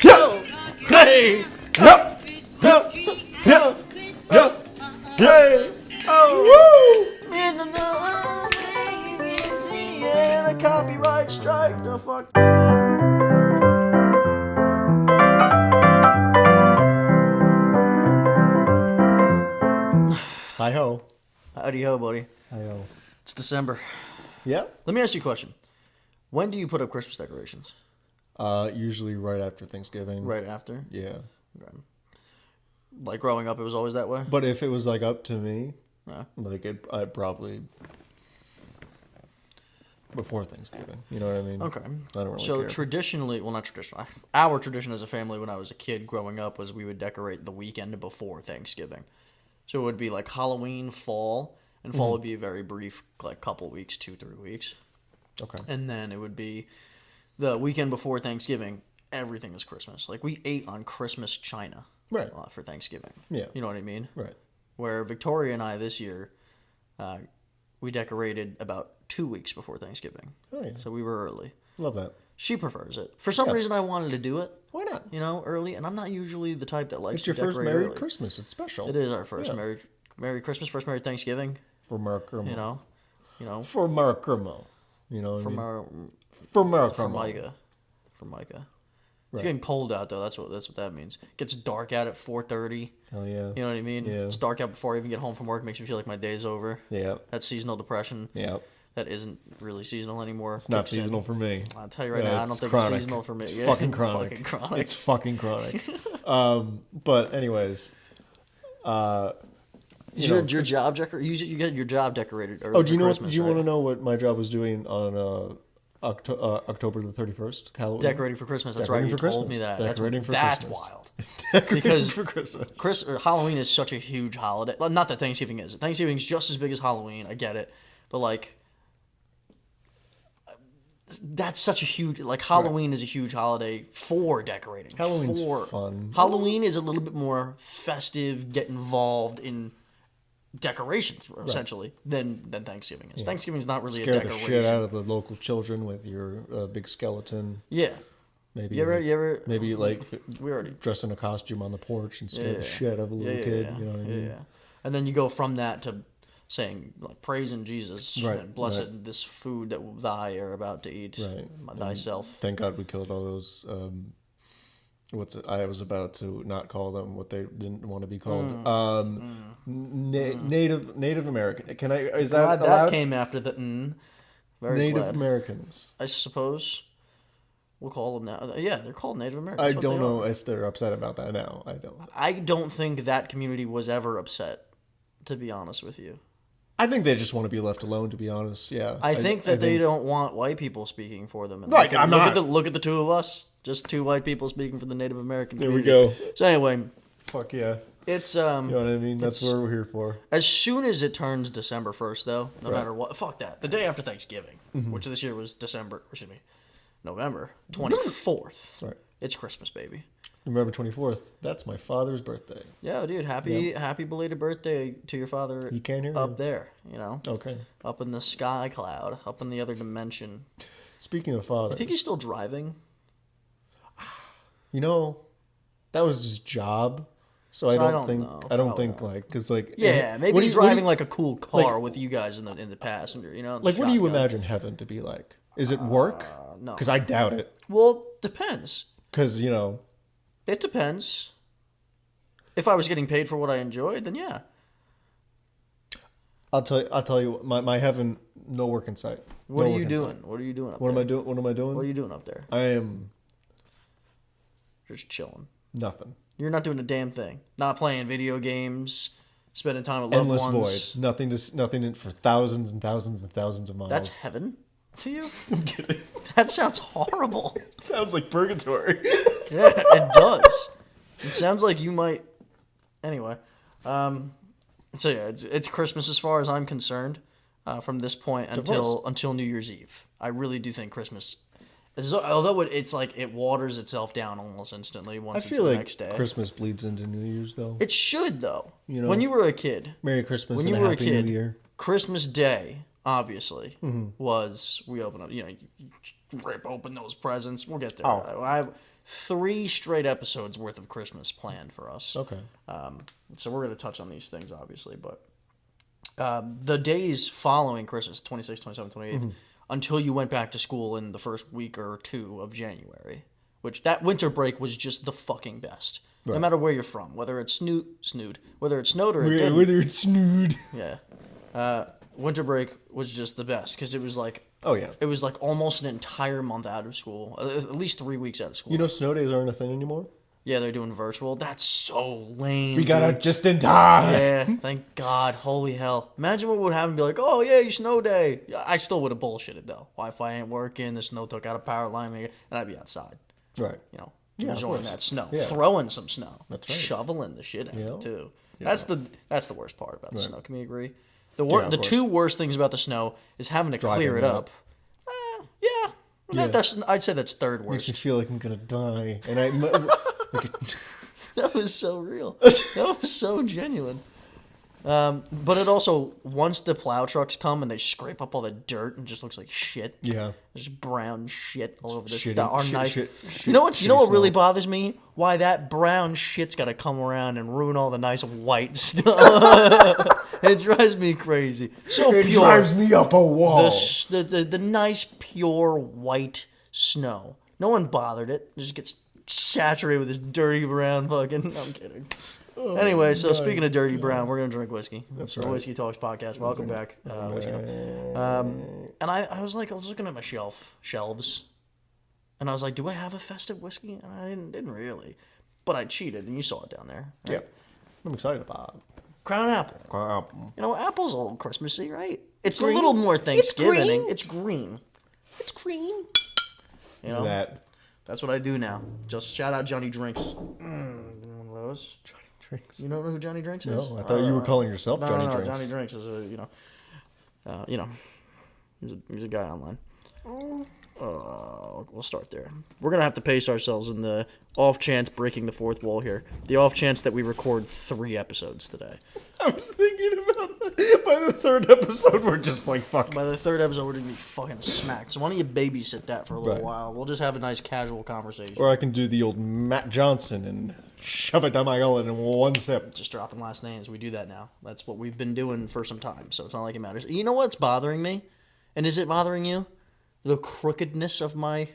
Yo! Hey! Yup! Yup! Yup! Yup! Hey! Oh! Woo! And a copyright strike. The fuck? Hi ho. Howdy ho, buddy. Hi ho. It's December. Yep. Let me ask you a question. When do you put up Christmas decorations? Usually right after Thanksgiving. Right after? Yeah. Okay. Like growing up, it was always that way? But if it was like up to me, Yeah. like I'd probably before Thanksgiving. You know what I mean? Okay. I don't really So care. traditionally, well, not traditionally, our tradition as a family when I was a kid growing up was we would decorate the weekend before Thanksgiving. So it would be like Halloween, fall, and fall would be a very brief, like couple weeks, 2-3 weeks. Okay. And then it would be the weekend before Thanksgiving, everything is Christmas. Like we ate on Christmas china Right. for Thanksgiving. Yeah. You know what I mean? Right. Where Victoria and I this year, we decorated about 2 weeks before Thanksgiving. Oh yeah. So we were early. Love that. She prefers it. For some Yeah. reason, I wanted to do it, Why not? early. And I'm not usually the type that likes It's your to first decorate Merry early. Christmas. It's special. It is our first Yeah. Merry Christmas, first Merry Thanksgiving. For Markermo. You know, For Markermo. You know what I from mean? our For Markermo. from Micah. It's Right. getting cold out though. That's what that means. It gets dark out at 4:30. Hell yeah. You know what I mean? Yeah. It's dark out before I even get home from work. Makes me feel like my day's over. Yeah. That's seasonal depression. Yeah. That isn't really seasonal anymore. It's not seasonal for me. I'll tell you right Yeah, now, I it's don't think chronic. it's seasonal for me. It's Yeah. fucking chronic. Fucking chronic. It's fucking chronic. But anyways, Your job you get your job decorated early. oh, do you for know? Christmas, Do you right? want to know what my job was doing on October the 31st? Halloween. Decorating for Christmas. That's Decorating right. for You told me Christmas. that. Decorating for That's Christmas. wild. Decorating because for Christmas. Halloween is such a huge holiday. Well, not that Thanksgiving is. Thanksgiving's just as big as Halloween. I get it, but like. That's such a huge Halloween is a huge holiday for decorating. Halloween's fun. Halloween is a little bit more festive, get involved in decorations essentially than Thanksgiving is. Thanksgiving's not really Scare a the decoration. shit out of the local children with your big skeleton. Yeah. Maybe You ever maybe like we already dress in a costume on the porch and scare the shit out of a little kid. You know what I mean? Yeah. And then you go from that to saying like praising Jesus Right, and blessed right. this food that thou are about to eat Right. thyself. Thank God we killed all those. I was about to not call them what they didn't want to be called. Native American. Can I? Is that Glad allowed? that came after the very Native glad. Americans. I suppose we'll call them now. Yeah, they're called Native Americans. I That's what don't they know are. if they're upset about that now. I don't. I don't think that community was ever upset, to be honest with you. I think they just want to be left alone. To be honest, yeah. I think that they don't want white people speaking for them. And Right, look at, I'm look not. At look at the two of us. Just two white people speaking for the Native American There we community. go. So anyway, Fuck yeah. it's You know what I mean? That's It's- what we're here for. as soon as it turns December 1st, though, no Right. matter what, fuck that. The day after Thanksgiving, which this year was November 24th. Right. It's Christmas, baby. November 24th. That's my father's birthday. Yeah, dude, happy belated birthday to your father. He can't hear up you. there, you know, Okay. up in the sky cloud, up in the other dimension. Speaking of fathers, I think he's still driving. you know, that was his job. So I don't think know. I don't Probably think not. like because like Yeah, what maybe do you- driving what like a cool car with you guys in the passenger, you know. do you shotgun. imagine heaven to be like? Is it work? No. Because I doubt it. Well, depends. Because you know, It depends. If I was getting paid for what I enjoyed, then yeah. I'll tell you, my heaven, no work in sight. What No are work you in doing? sight. What are you doing up What there? am I doing? What am I doing? What are you doing up there? I am Just chilling. nothing. You're not doing a damn thing. Not playing video games, spending time with loved Endless ones. void. Nothing for thousands and thousands and thousands of miles. That's heaven to you? I'm kidding. That sounds horrible. Sounds like purgatory. Yeah, it does. It sounds like you might. Anyway, so yeah, it's Christmas as far as I'm concerned. From this point until New Year's Eve, I really do think Christmas. Although it's like it waters itself down almost instantly I once feel it's the like next day. Christmas bleeds into New Year's though. It should though. You know, when you were a kid, Merry Christmas when and you a were a Happy kid, New Year. Christmas Day obviously Mm-hmm. was we open up. You rip open those presents. We'll get there. Oh. 3 straight episodes worth of Christmas planned for us. Okay. So we're going to touch on these things, obviously, but the days following Christmas, 26th, 27th, 28th, until you went back to school in the first week or two of January, which that winter break was just the fucking best. No Right. matter where you're from, whether it's whether it snowed or it didn't. Whether it's snood. Yeah. Winter break was just the best because it was like Oh, yeah. it was like almost an entire month out of school, at least 3 weeks out of school. You know, snow days aren't a thing anymore. Yeah, they're doing virtual. That's so lame. We got dude. out just in time. Yeah, thank God. Holy hell. Imagine what would happen and be like, oh, yeah, snow day. I still would have bullshitted, though. Wi-Fi ain't working. The snow took out a power line. And I'd be outside, Right. you know, Yeah, of enjoying course. that snow. Yeah. Throwing some snow. That's right. Shoveling the shit out of Yeah. it, too. Yeah. That's the worst part about the snow. Can we agree? The Yeah, of the course. 2 worst things about the snow is having to Driving clear it it up. up. Yeah. Yeah. That's I'd say that's third Makes me worst. feel like I'm gonna die, and I. That was so real. That was so genuine. But it also, once the plow trucks come and they scrape up all the dirt and just looks like shit. Yeah. There's brown shit all over this. Shitty- our shit- nice. shit- You know what? You know shitty what really snow. bothers me? Why that brown shit's got to come around and ruin all the nice white snow. It drives me crazy. So It pure. drives me up a wall. The nice pure white snow. No one bothered it. It just gets saturated with this dirty brown fucking. No, I'm kidding. Anyway, so speaking of dirty brown, we're gonna drink whiskey. That's the right. Whiskey Talks podcast. Welcome back. Whiskey Talk. And I was looking at my shelves, and I was like, do I have a festive whiskey? And I didn't really, but I cheated, and you saw it down there. Right? Yeah. I'm excited about Crown Apple. it. You know, apple's a little Christmassy, right? It's green. a little more Thanksgiving. green. It's green. It's green. You know, That that's what I do now. Just shout out Johnny Drinks. One of those. Johnny Drinks. You don't know who Johnny Drinks is? No, I thought you were calling yourself No, Johnny no, Drinks. Johnny Drinks is he's a guy online. We'll start there. We're gonna have to pace ourselves in the off chance breaking the fourth wall here. The off chance that we record 3 episodes today. I was thinking about that. By the 3rd episode, we're just like, fuck. By the 3rd episode, we're gonna be fucking smacked. So why don't you babysit that for a little Right. while? We'll just have a nice casual conversation. Or I can do the old Matt Johnson and shove it down my gullet in one sip. Just dropping last names. We do that now. That's what we've been doing for some time. So it's not like it matters. You know what's bothering me? And is it bothering you? The crookedness of my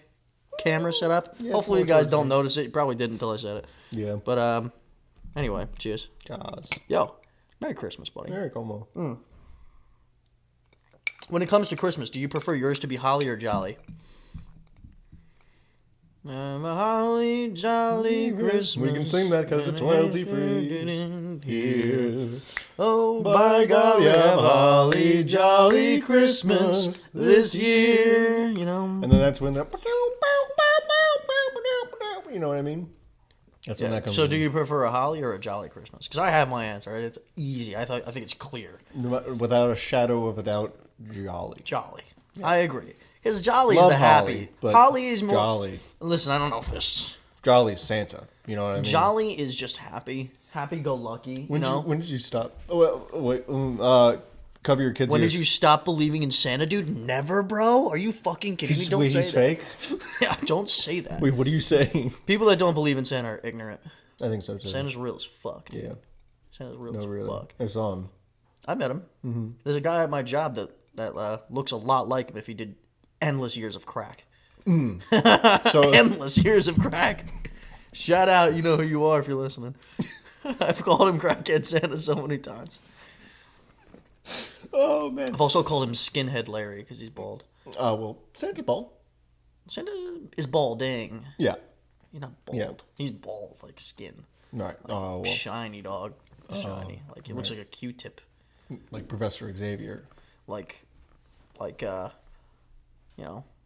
camera setup. Yeah, Hopefully you it's more guys towards don't me. notice it. You probably didn't until I said it. Yeah. But anyway, cheers. Jaws. Yo, Merry Christmas, buddy. There you go. When it comes to Christmas, do you prefer yours to be holly or jolly? I'm a holly jolly Christmas. We can sing that 'cause it's royalty free. Here. Oh, by golly, have a holly jolly Christmas this year. You know? And then that's when the. You know what I mean? That's when that comes So, in. do you prefer a holly or a jolly Christmas? Because I have my answer. Right? It's easy. I think it's clear. Without a shadow of a doubt, jolly. Jolly. I agree. Because jolly Love is the happy. holly, but Holly is more. jolly. Listen, I don't know if this. Jolly's Santa. You know what I mean? Jolly is just happy. Happy-go-lucky. When did you stop? Oh, well, wait. Cover your kids' When ears. did you stop believing in Santa, dude? Never, bro. Are you fucking kidding me? Don't Wait, say he's that. fake? Yeah, don't say that. Wait, what are you saying? People that don't believe in Santa are ignorant. I think so too. Santa's real as fuck. Dude. Yeah. Santa's real No, as really. fuck. I saw him. I met him. Mm-hmm. There's a guy at my job that looks a lot like him if he did endless years of crack. So Endless years of crack. Shout out, you know who you are if you're listening. I've called him Crackhead Santa so many times. oh man. I've also called him Skinhead Larry because he's bald. Well, Santa's bald. Santa is balding. Yeah. He's not bald. Yeah. He's bald, like skin. Right. Oh well, Shiny, dog. Shiny. Like, it looks like a Q-tip. like Professor Xavier. Like,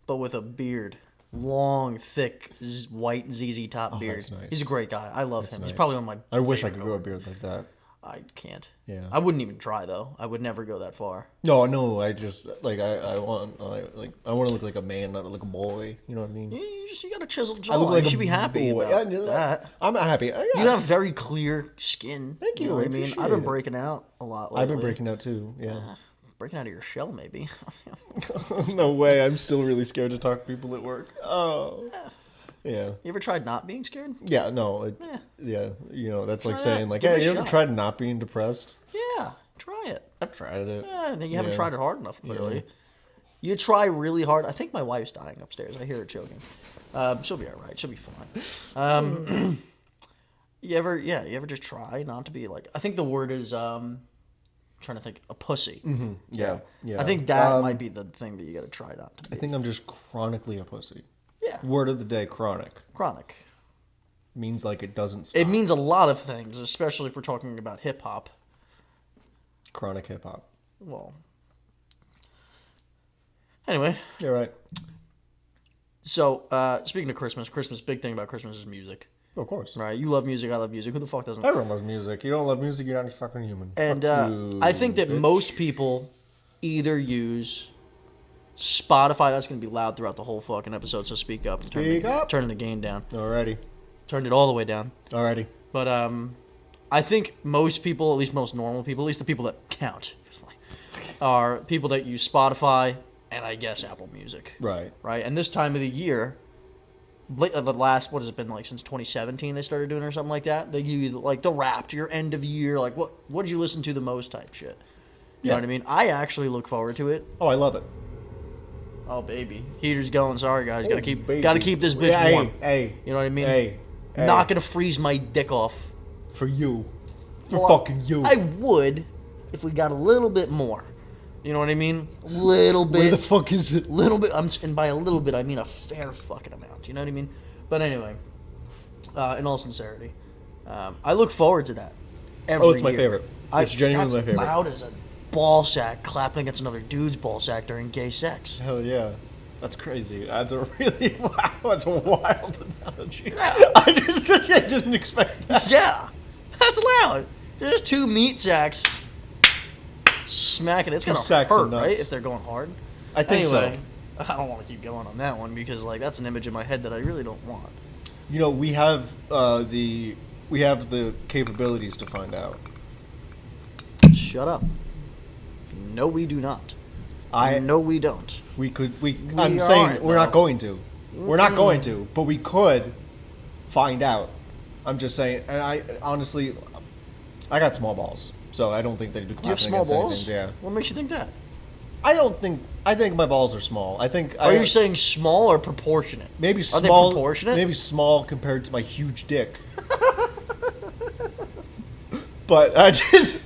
but with a beard. Long, thick, white ZZ Top beard. that's nice. He's a great guy. I love him. He's nice. probably one of my I wish I favorite could grow a coworkers. beard like that. I can't. Yeah. I wouldn't even try, though. I would never go that far. No. I just like I want I want to look like a man, not like a boy. You know what I mean? You got a chiseled jaw. I look like you a should be happy boy. about Yeah, that. I'm happy. You have very clear skin. Thank you, know what I I mean? appreciate I've been it. breaking out a lot lately. I've been breaking out too. Yeah. Breaking out of your shell, maybe. No way. I'm still really scared to talk to people at work. Oh. Yeah. You ever tried not being scared? Yeah, no. Yeah. Yeah, you know, that's like Try saying, that. like, Give it hey, a you ever shot. tried not being depressed? Yeah, try it. I've tried it. Yeah, you haven't Yeah. tried it hard enough, clearly. Yeah. You try really hard. I think my wife's dying upstairs. I hear her choking. She'll be all right. She'll be fine. You ever just try not to be like? I think the word is trying to think, a pussy. Yeah. Yeah. I think that might be the thing that you got to try not to I be. think I'm just chronically a pussy. Yeah, Word of the day, chronic. chronic. Means like it doesn't stop. It means a lot of things, especially if we're talking about hip hop. Chronic hip hop. Well, anyway, You're right. so speaking of Christmas, big thing about Christmas is music. Of course. Right? You love music, I love music. Who the fuck doesn't? Everyone loves music. You don't love music, you're not a fucking human. And Fuck you, I think that bitch. most people either use Spotify. That's going to be loud throughout the whole fucking episode, so speak up. And Speak up. Turn the gain down. Alrighty. Turned it all the way down. Alrighty. But I think most people, at least most normal people, at least the people that count, are people that use Spotify and I guess Apple Music. Right. Right? And this time of the year, the last, what has it been like since 2017 they started doing it or something like that? They give you like the Wrapped, your end of year, like what did you listen to the most type shit. You know Yeah. what I mean? I actually look forward to it. Oh, I love it. Oh baby, heater's going. Sorry guys, gotta keep baby. this bitch Hey, warm. hey. You know what I mean? Hey. Not gonna freeze my dick off. For you. For Well, fucking you. I would if we got a little bit more. You know what I mean? Little Where the bit, fuck is it? little bit. And by a little bit, I mean a fair fucking amount. You know what I mean? But anyway, in all sincerity, I look forward to that. Every it's my year. favorite. It's genuinely that's my favorite. loud as a ball sack clapping against another dude's ball sack during gay sex. Hell yeah. That's crazy. That's a really wow. That's a wild analogy. I didn't expect that. Yeah, that's loud. There's two meat sacks smacking. It's gonna sacks of hurt, nuts. right? If they're going hard. I think Anyway, so. I don't want to keep going on that one because like that's an image in my head that I really don't want. You know, we have the capabilities to find out. Shut up. No, we do not. I No, we don't. we could I'm aren't, saying we're not though. going to. We're not going to, but we could find out. I'm just saying, and I honestly, I got small balls, so I don't think they'd be Do you have clapping small against balls? anything. Yeah, What makes you think that? I think my balls are small. I think Are you saying small or proportionate? maybe Are they small. proportionate? Maybe small compared to my huge dick. But I did.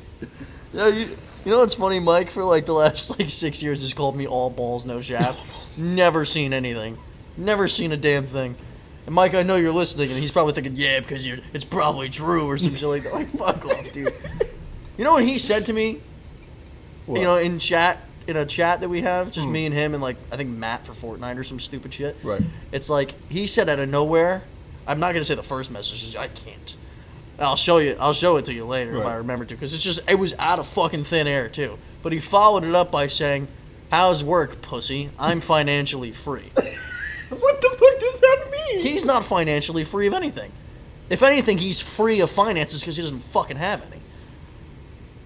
Yeah, you know what's funny, Mike? For like the last like 6 years, has called me all balls, no shaft. Never seen anything. Never seen a damn thing. And Mike, I know you're listening, and he's probably thinking, yeah, because it's probably true or some shit like that. Like, fuck off, dude. You know what he said to me? What? You know, in a chat that we have, just me and him, and like I think Matt for Fortnite or some stupid shit. Right. It's like he said out of nowhere. I'm not gonna say the first message. 'Cause I can't. And I'll show it to you later if Right. I remember to, because it was out of fucking thin air too. But he followed it up by saying, "How's work, pussy? I'm financially free." What the fuck does that mean? He's not financially free of anything. If anything, he's free of finances because he doesn't fucking have any.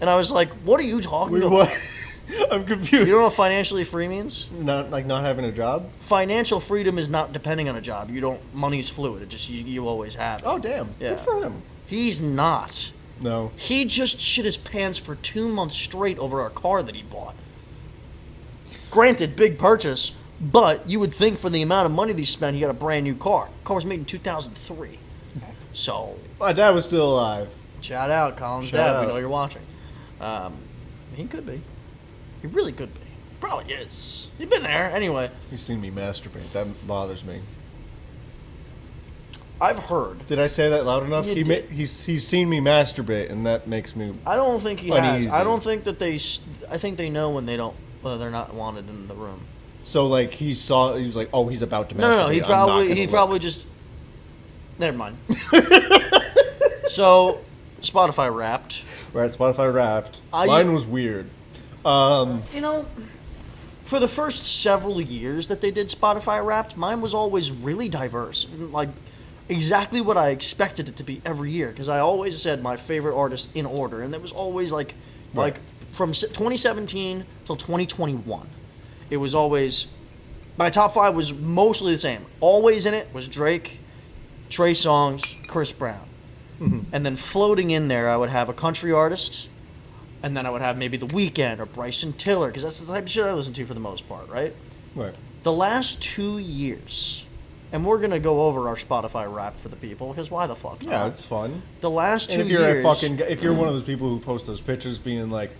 And I was like, "What are you talking Wait, about? what? I'm confused. You don't know what financially free means? Not having a job. Financial freedom is not depending on a job. Money's fluid. It just you always have it. Oh damn. Yeah. Good for him. He's not. No. He just shit his pants for 2 months straight over a car that he bought. Granted, big purchase, but you would think for the amount of money that he spent, he got a brand new car. Car was made in 2003. So, My dad was still alive. shout out, Colin's Shout dad. out. We know you're watching. He could be. He really could be. Probably is. He's been there. Anyway, He's seen me masturbate. That bothers me. I've heard. Did I say that loud enough? You did. He's seen me masturbate, and that makes me. I don't think he has. Uneasy. I don't think that I think they know when they're not wanted in the room. So like he was like, oh, he's about to masturbate. No. He I'm not gonna he look. probably just. Never mind. So, Spotify Wrapped. Right, Spotify Wrapped. I- Mine was weird. You know, for the first several years that they did Spotify Wrapped, mine was always really diverse. Like, exactly what I expected it to be every year. Because I always said my favorite artist in order. And it was always like from 2017 till 2021. It was always. My top five was mostly the same. Always in it was Drake, Trey Songz, Chris Brown. And then floating in there, I would have a country artist, and then I would have maybe The Weeknd or Bryson Tiller, because that's the type of shit I listen to for the most part, right? Right. The last 2 years, and we're going to go over our Spotify Wrapped for the people, because why the fuck not? Yeah, it's fun. The last 2 And if you're years... if you're one of those people who post those pictures being like,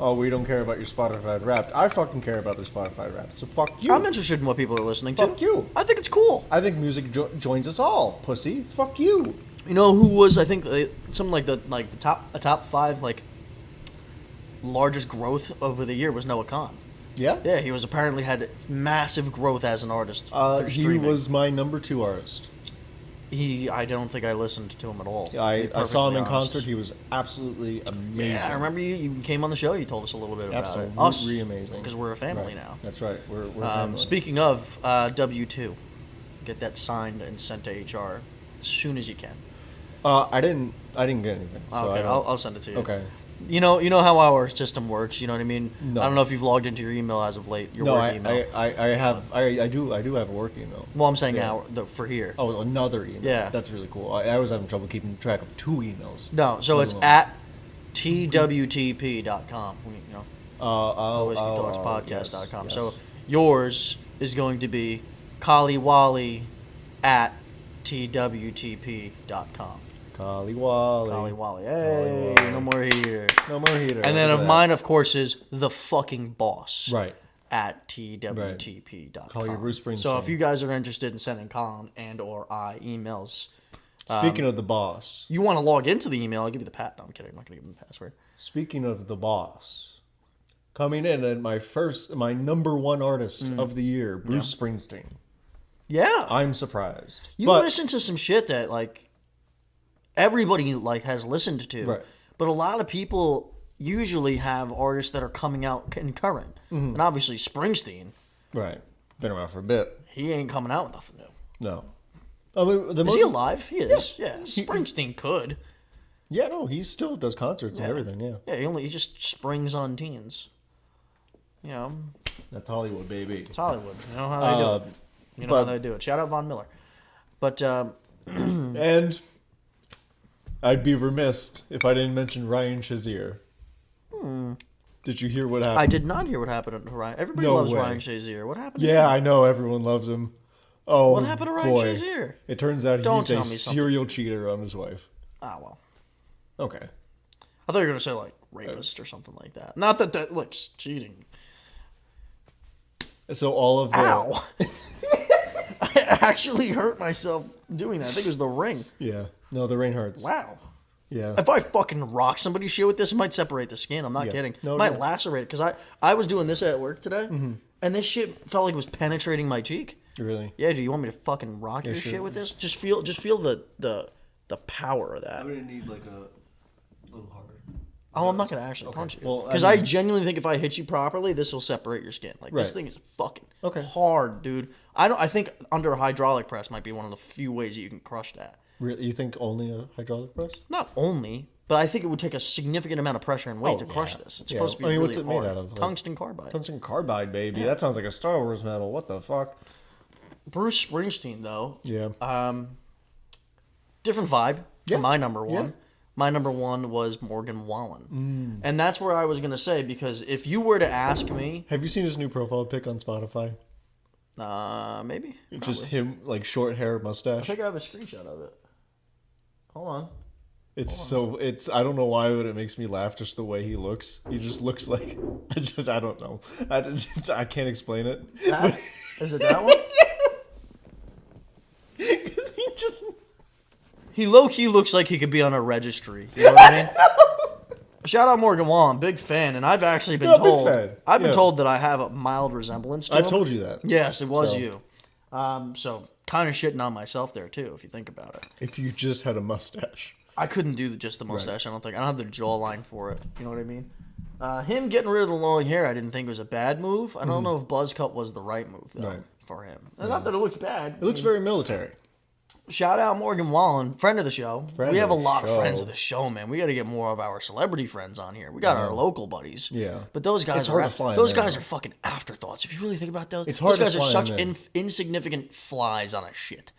oh, we don't care about your Spotify Wrapped, I fucking care about their Spotify Wrapped. So fuck you. I'm interested in what people are listening to. Fuck you. I think it's cool. I think music joins us all, pussy. Fuck you. You know who was? I think something like the top 5 like largest growth over the year was Noah Khan. Yeah. Yeah, he was apparently had massive growth as an artist. Through He streaming. was my number 2 artist. I don't think I listened to him at all. I saw him in honest. concert. He was absolutely amazing. Yeah, I remember you came on the show. You told us a little bit about Absolutely amazing. because we're a family Right. now. That's right. We're a family. Speaking of W-2, get that signed and sent to HR as soon as you can. I didn't get anything. So Okay, I don't- I'll send it to you. Okay. You know how our system works. You know what I mean. No. I don't know if you've logged into your email as of late. Your No, work email. I do have a work email. Well, I'm saying Yeah. for here. Oh, another email. Yeah. That's really cool. I was having trouble keeping track of 2 emails. No, so it's Oh. at twtp.com. You know, alwaysgeektalkspodcast.com. yes. So yours is going to be Kaliwali at twtp.com. Kaliwali. Kaliwali. Hey, Kaliwali. no more here. No more heater. And then Look of at that. mine, of course, is the fucking boss. Right. At twtp.com. Call you Bruce Springsteen. So if you guys are interested in sending Colin and or I emails, Speaking of the boss. you want to log into the email, I'll give you the pat. No, I'm kidding. I'm not going to give him the password. Speaking of the boss. Coming in at my number 1 artist of the year, Bruce Springsteen. Yeah. I'm surprised. You But- listen to some shit that, like, everybody, like, has listened to. Right. But a lot of people usually have artists that are coming out concurrent. And obviously Springsteen, Right. Been around for a bit. he ain't coming out with nothing new. No. I mean, Is he alive? He is. Yeah. Springsteen could. Yeah, no, he still does concerts and everything, yeah. Yeah, he just springs on teens. You know, That's Hollywood, baby. it's Hollywood. You know how they do it. You know how they do it. Shout out Von Miller. But And I'd be remiss if I didn't mention Ryan Shazier. Did you hear what happened? I did not hear what happened to Ryan. Everybody No loves way. Ryan Shazier. What happened to Yeah, him? I know everyone loves him. Oh, What happened to Ryan boy. Shazier? It turns out Don't he's tell a me something. serial cheater on his wife. Ah, well. Okay. I thought you were going to say, like, rapist or something like that. Not that looks cheating. So all of the Ow! I actually hurt myself doing that. I think it was the ring. Yeah. No, the rain hurts. Wow. Yeah. If I fucking rock somebody's shit with this, it might separate the skin. I'm not Yeah. kidding. No, it might no. lacerate it. Because I was doing this at work today, and this shit felt like it was penetrating my cheek. Really? Yeah, do you want me to fucking rock your sure. shit with this? Just feel the power of that. gonna need like a little harder. Oh, I'm not gonna actually punch you. Well, I Because I mean- genuinely think if I hit you properly, this will separate your skin. Like this Right. thing is fucking Okay. hard, dude. I think under a hydraulic press might be one of the few ways that you can crush that. Really? You think only a hydraulic press? Not only, but I think it would take a significant amount of pressure and weight Oh, to crush yeah. this. It's Yeah. supposed to be I mean, really what's it hard. made out of? Like- Tungsten carbide. Tungsten carbide, baby. That sounds like a Star Wars medal. What the fuck? Bruce Springsteen, though, Yeah. different vibe Yeah. for my number one. Yeah. My number one was Morgan Wallen. And that's where I was going to say, because if you were to ask me, Have you seen his new profile pic on Spotify? maybe. It's just him, like short hair, I mustache. think I have a screenshot of it. Hold on. It's I don't know why, but it makes me laugh just the way he looks. He just looks like I don't know. I can't explain it. That? Is it that one? He just He low-key looks like he could be on a registry. You know what I mean? Shout out Morgan Wallen, big fan, and I've actually been Yeah, big told fan. I've been Yeah. told that I have a mild resemblance to I've him. told you that. Yes, it was So- you. So kind of shitting on myself there too, if you think about it. If you just had a mustache. I couldn't do just the mustache. I don't think I don't have the jawline for it. You know what I mean? Him getting rid of the long hair, I didn't think was a bad move. I don't know if buzz cut was the right move though Right. for him. Not that it looks bad. It looks very military. Shout out Morgan Wallen, friend of the show. Friend we of have a the lot of show. friends of the show, man. We got to get more of our celebrity friends on here. We got our local buddies. Yeah. But those guys It's hard are to fly in those there, guys though. are fucking afterthoughts. If you really think about those, It's hard those guys to are fly such in there. insignificant flies on a shit.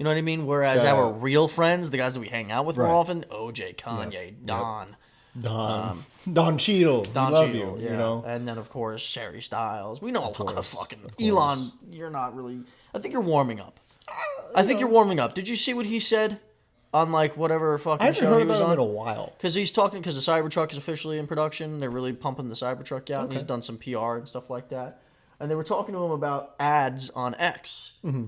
You know what I mean? Whereas Yeah. our real friends, the guys that we hang out with more Right. often, OJ, Kanye, Yep. Don. Don Cheadle. Don we love Cheadle, you. yeah. You know. And then, of course, Harry Styles. We know a lot of course, fucking... of course. Elon, you're not really... I think you're warming up. I think you're warming up. Did you see what he said on, like, whatever I fucking haven't show heard he was about him on? in a while. Because he's talking... Because the Cybertruck is officially in production. They're really pumping the Cybertruck out. And he's done some PR and stuff like that. And they were talking to him about ads on X. Mm-hmm.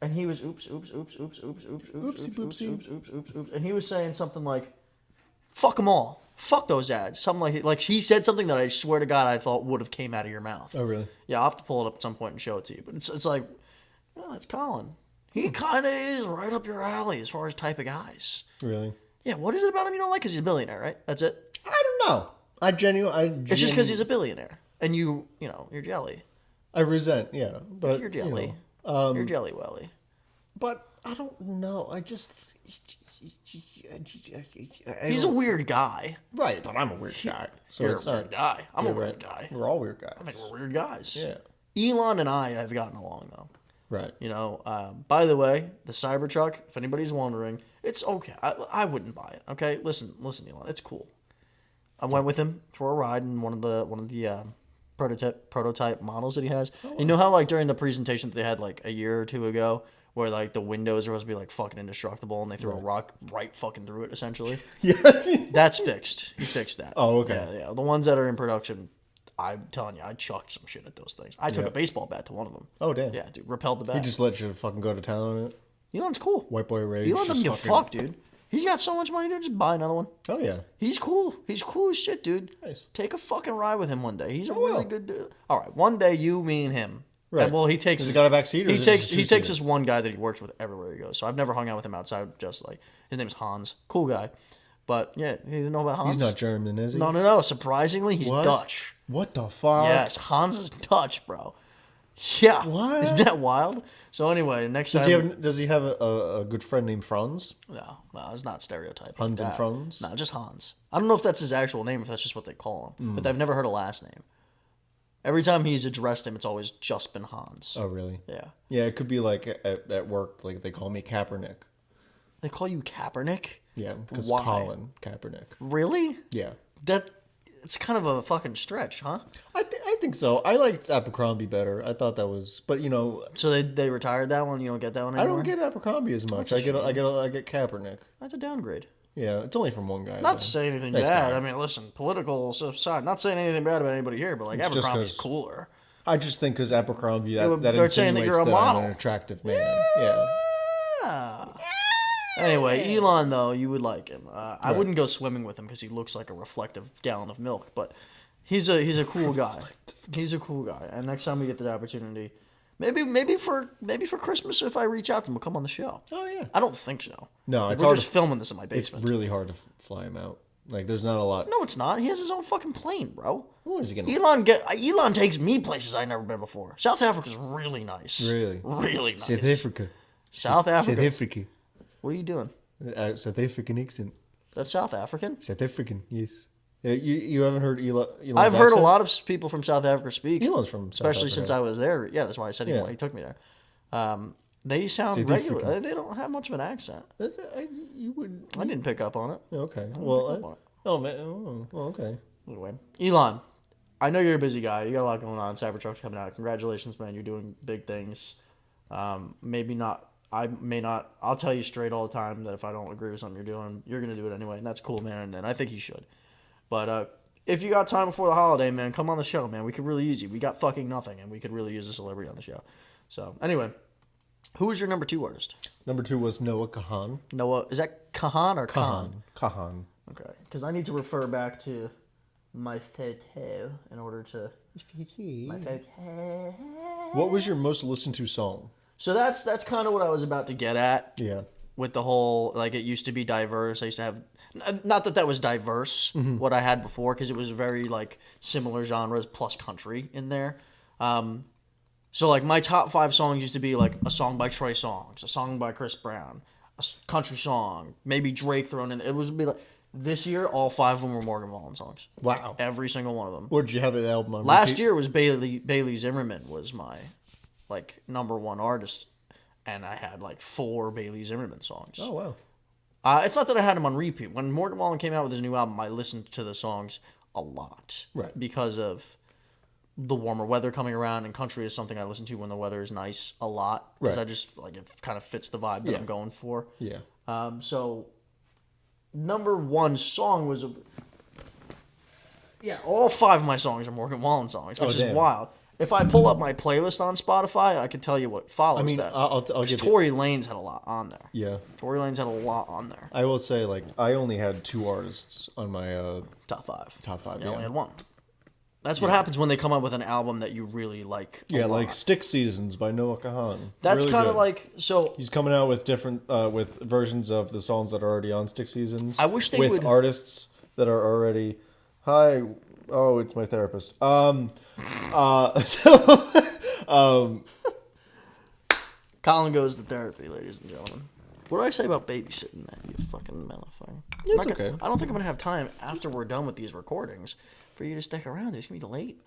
And he was... Oops. And he was saying something like... Fuck them all. Fuck those ads. Something like he said something that I swear to God I thought would have came out of your mouth. Oh, really? Yeah, I'll have to pull it up at some point and show it to you. But it's like, oh, that's Colin. He kind of is right up your alley as far as type of guys. Really? Yeah, what is it about him you don't like? Because he's a billionaire, right? That's it. I don't know. I genuinely. It's just because he's a billionaire, and you're jelly. I resent. Yeah, but You're jelly. You're jelly welly. But I don't know. I just. He's a weird guy. Right, but I'm a weird guy. So You're it's a weird not. guy. I'm a You're weird right. guy. We're all weird guys. I think we're weird guys. Yeah. Elon and I have gotten along though. Right. You know, by the way, the Cybertruck, if anybody's wondering, it's okay. I wouldn't buy it. Okay, listen, Elon, it's cool. I went with him for a ride in one of the prototype models that he has. You know how like during the presentation that they had like a year or two ago, where like the windows are supposed to be like fucking indestructible, and they threw a rock right fucking through it essentially. Yeah. That's fixed. He fixed that. Oh, okay. Yeah. The ones that are in production, I'm telling you, I chucked some shit at those things. I took Yeah. a baseball bat to one of them. Oh, damn. Yeah, dude, repelled the bat. He just let you fucking go to town on it. Elon's cool. White boy rage. Elon doesn't just give a fuck, dude. He's got so much money, dude. Just buy another one. Oh yeah. He's cool. He's cool as shit, dude. Nice. Take a fucking ride with him one day. He's a will. really good dude. All right, one day you, me, and him. Right. And, well, he takes. Has he got a back seat, or He is it takes. just a He takes two-seater? this one guy that he works with everywhere he goes. So I've never hung out with him outside. Just like his name is Hans. Cool guy. But yeah, you didn't know about Hans. He's not German, is he? No. Surprisingly, he's What? Dutch. What the fuck? Yes, Hans is Dutch, bro. Yeah. What? Isn't that wild? So anyway, next time. Does he have a good friend named Franz? No, it's not stereotyping. Hans and That. Franz? No, just Hans. I don't know if that's his actual name, if that's just what they call him. But I've never heard a last name. Every time he's addressed him, it's always just been Hans. Oh really? Yeah. Yeah, it could be like at work, like they call me Kaepernick. They call you Kaepernick? Yeah, because Why? Colin Kaepernick. Really? Yeah. It's kind of a fucking stretch, huh? I think so. I liked Abercrombie better. I thought that was, but So they retired that one? You don't get that one I anymore? don't get Abercrombie as much. That's a I get Kaepernick. That's a downgrade. Yeah, it's only from one guy. Not though. to say anything Nice bad. guy. I mean, listen, political aside, not saying anything bad about anybody here, but like It's just Abercrombie's 'cause- cooler. I just think because Abercrombie, They're that saying that insinuates you're a that model. I'm an attractive man. Yeah. Anyway, Elon though, you would like him. I wouldn't go swimming with him because he looks like a reflective gallon of milk. But he's a cool guy. He's a cool guy. And next time we get the opportunity, maybe for Christmas, if I reach out to him, he'll come on the show. Oh yeah. I don't think so. No, Like, it's we're hard just to- filming this in my It's basement. really hard to fly him out. Like, there's not a lot. No, it's not. He has his own fucking plane, bro. Where is he gonna? Elon takes me places I've never been before. South Africa's really nice. Really? Really nice. South Africa. South Africa. South Africa. What are you doing? South African accent. That's South African? South African. Yes. You haven't heard Elon's I've heard a accent? lot of people from South Africa speak. Elon's from South especially Africa. since I was there. Yeah, that's why I said Yeah. he took me there. They sound South regular. African. They don't have much of an accent. You would. I didn't pick up on it. Okay. pick up on Well. it. Oh man. Oh, okay. Anyway, Elon, I know you're a busy guy. You got a lot going on. Cybertruck's coming out. Congratulations, man. You're doing big things. Maybe not. I may not. I'll tell you straight all the time that if I don't agree with something you're doing, you're gonna do it anyway, and that's cool, man. And I think you should. But if you got time before the holiday, man, come on the show, man. We could really use you. We got fucking nothing, and we could really use a celebrity on the show. So anyway, who was your number 2 artist? Number 2 was Noah Kahan. Noah. Is that Kahan or Khan? Kahan. Okay, because I need to refer back to my photo in order to my photo. What was your most listened to song? So that's kind of what I was about to get at Yeah. with the whole like it used to be diverse. I used to have not that was diverse what I had before because it was very like similar genres plus country in there. So like my top 5 songs used to be like a song by Trey Songz, a song by Chris Brown, a country song, maybe Drake thrown in. It would be like this year all 5 of them were Morgan Wallen songs. Wow. Every single one of them. Or did you have an album on Last repeat? year was Bailey Zimmerman was my like number 1 artist, and I had like 4 Bailey Zimmerman songs. Oh wow. It's not that I had them on repeat. When Morgan Wallen came out with his new album, I listened to the songs a lot. Right. Because of the warmer weather coming around, and country is something I listen to when the weather is nice a lot. Because Right. I just, like, it kind of fits the vibe that Yeah. I'm going for. Yeah. So, number 1 song was all 5 of my songs are Morgan Wallen songs, which is damn. wild. If I pull up my playlist on Spotify, I can tell you what follows I mean, that. I'll 'Cause give you. Tory Lanez had a lot on there. Yeah. Tory Lanez had a lot on there. I will say, like, I only had 2 artists on my Top 5. top 5. I only Yeah. had 1. That's what happens when they come up with an album that you really like. Yeah, a like lot. Stick Seasons by Noah Kahan. That's Really kind of good. like so. He's coming out with different with versions of the songs that are already on Stick Seasons. I wish they with would- artists that are already. Hi, oh, it's my therapist. Colin goes to therapy, ladies and gentlemen. What did I say about babysitting that, you fucking motherfucker? It's okay. I don't think I'm gonna have time after we're done with these recordings for you to stick around. It's gonna be late.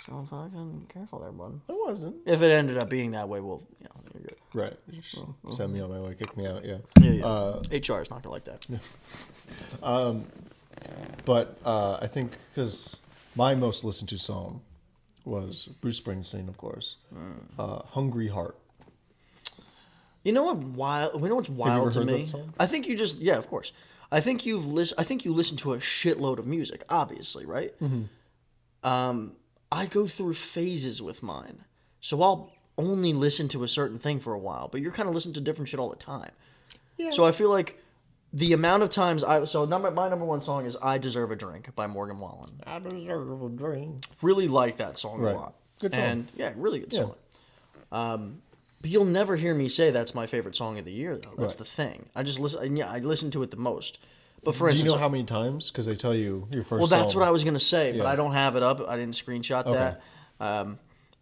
So fucking careful there, bud. I wasn't. If it ended up being that way, we'll, you're good. Right. Just send me on my way. Kick me out. Yeah. Yeah. HR is not gonna like that. But I think because my most listened to song was Bruce Springsteen, of course. Hungry Heart. You know what? Wild. You know what's wild ever to heard me? that song? I think you just of course. I think you listen to a shitload of music, obviously, right? Mm-hmm. I go through phases with mine, so I'll only listen to a certain thing for a while, but you're kind of listening to different shit all the time. Yeah. So I feel like the amount of times my number 1 song is "I Deserve a Drink" by Morgan Wallen. I deserve a drink. Really like that song Right. a lot. Good song. And yeah, really good Yeah. song. But you'll never hear me say that's my favorite song of the year, though. That's Right. the thing. I just listen. Yeah, I listen to it the most. But for Do you instance, know how many times? Because they tell you your first. well, that's song. what I was gonna say, but Yeah. I don't have it up. I didn't screenshot that.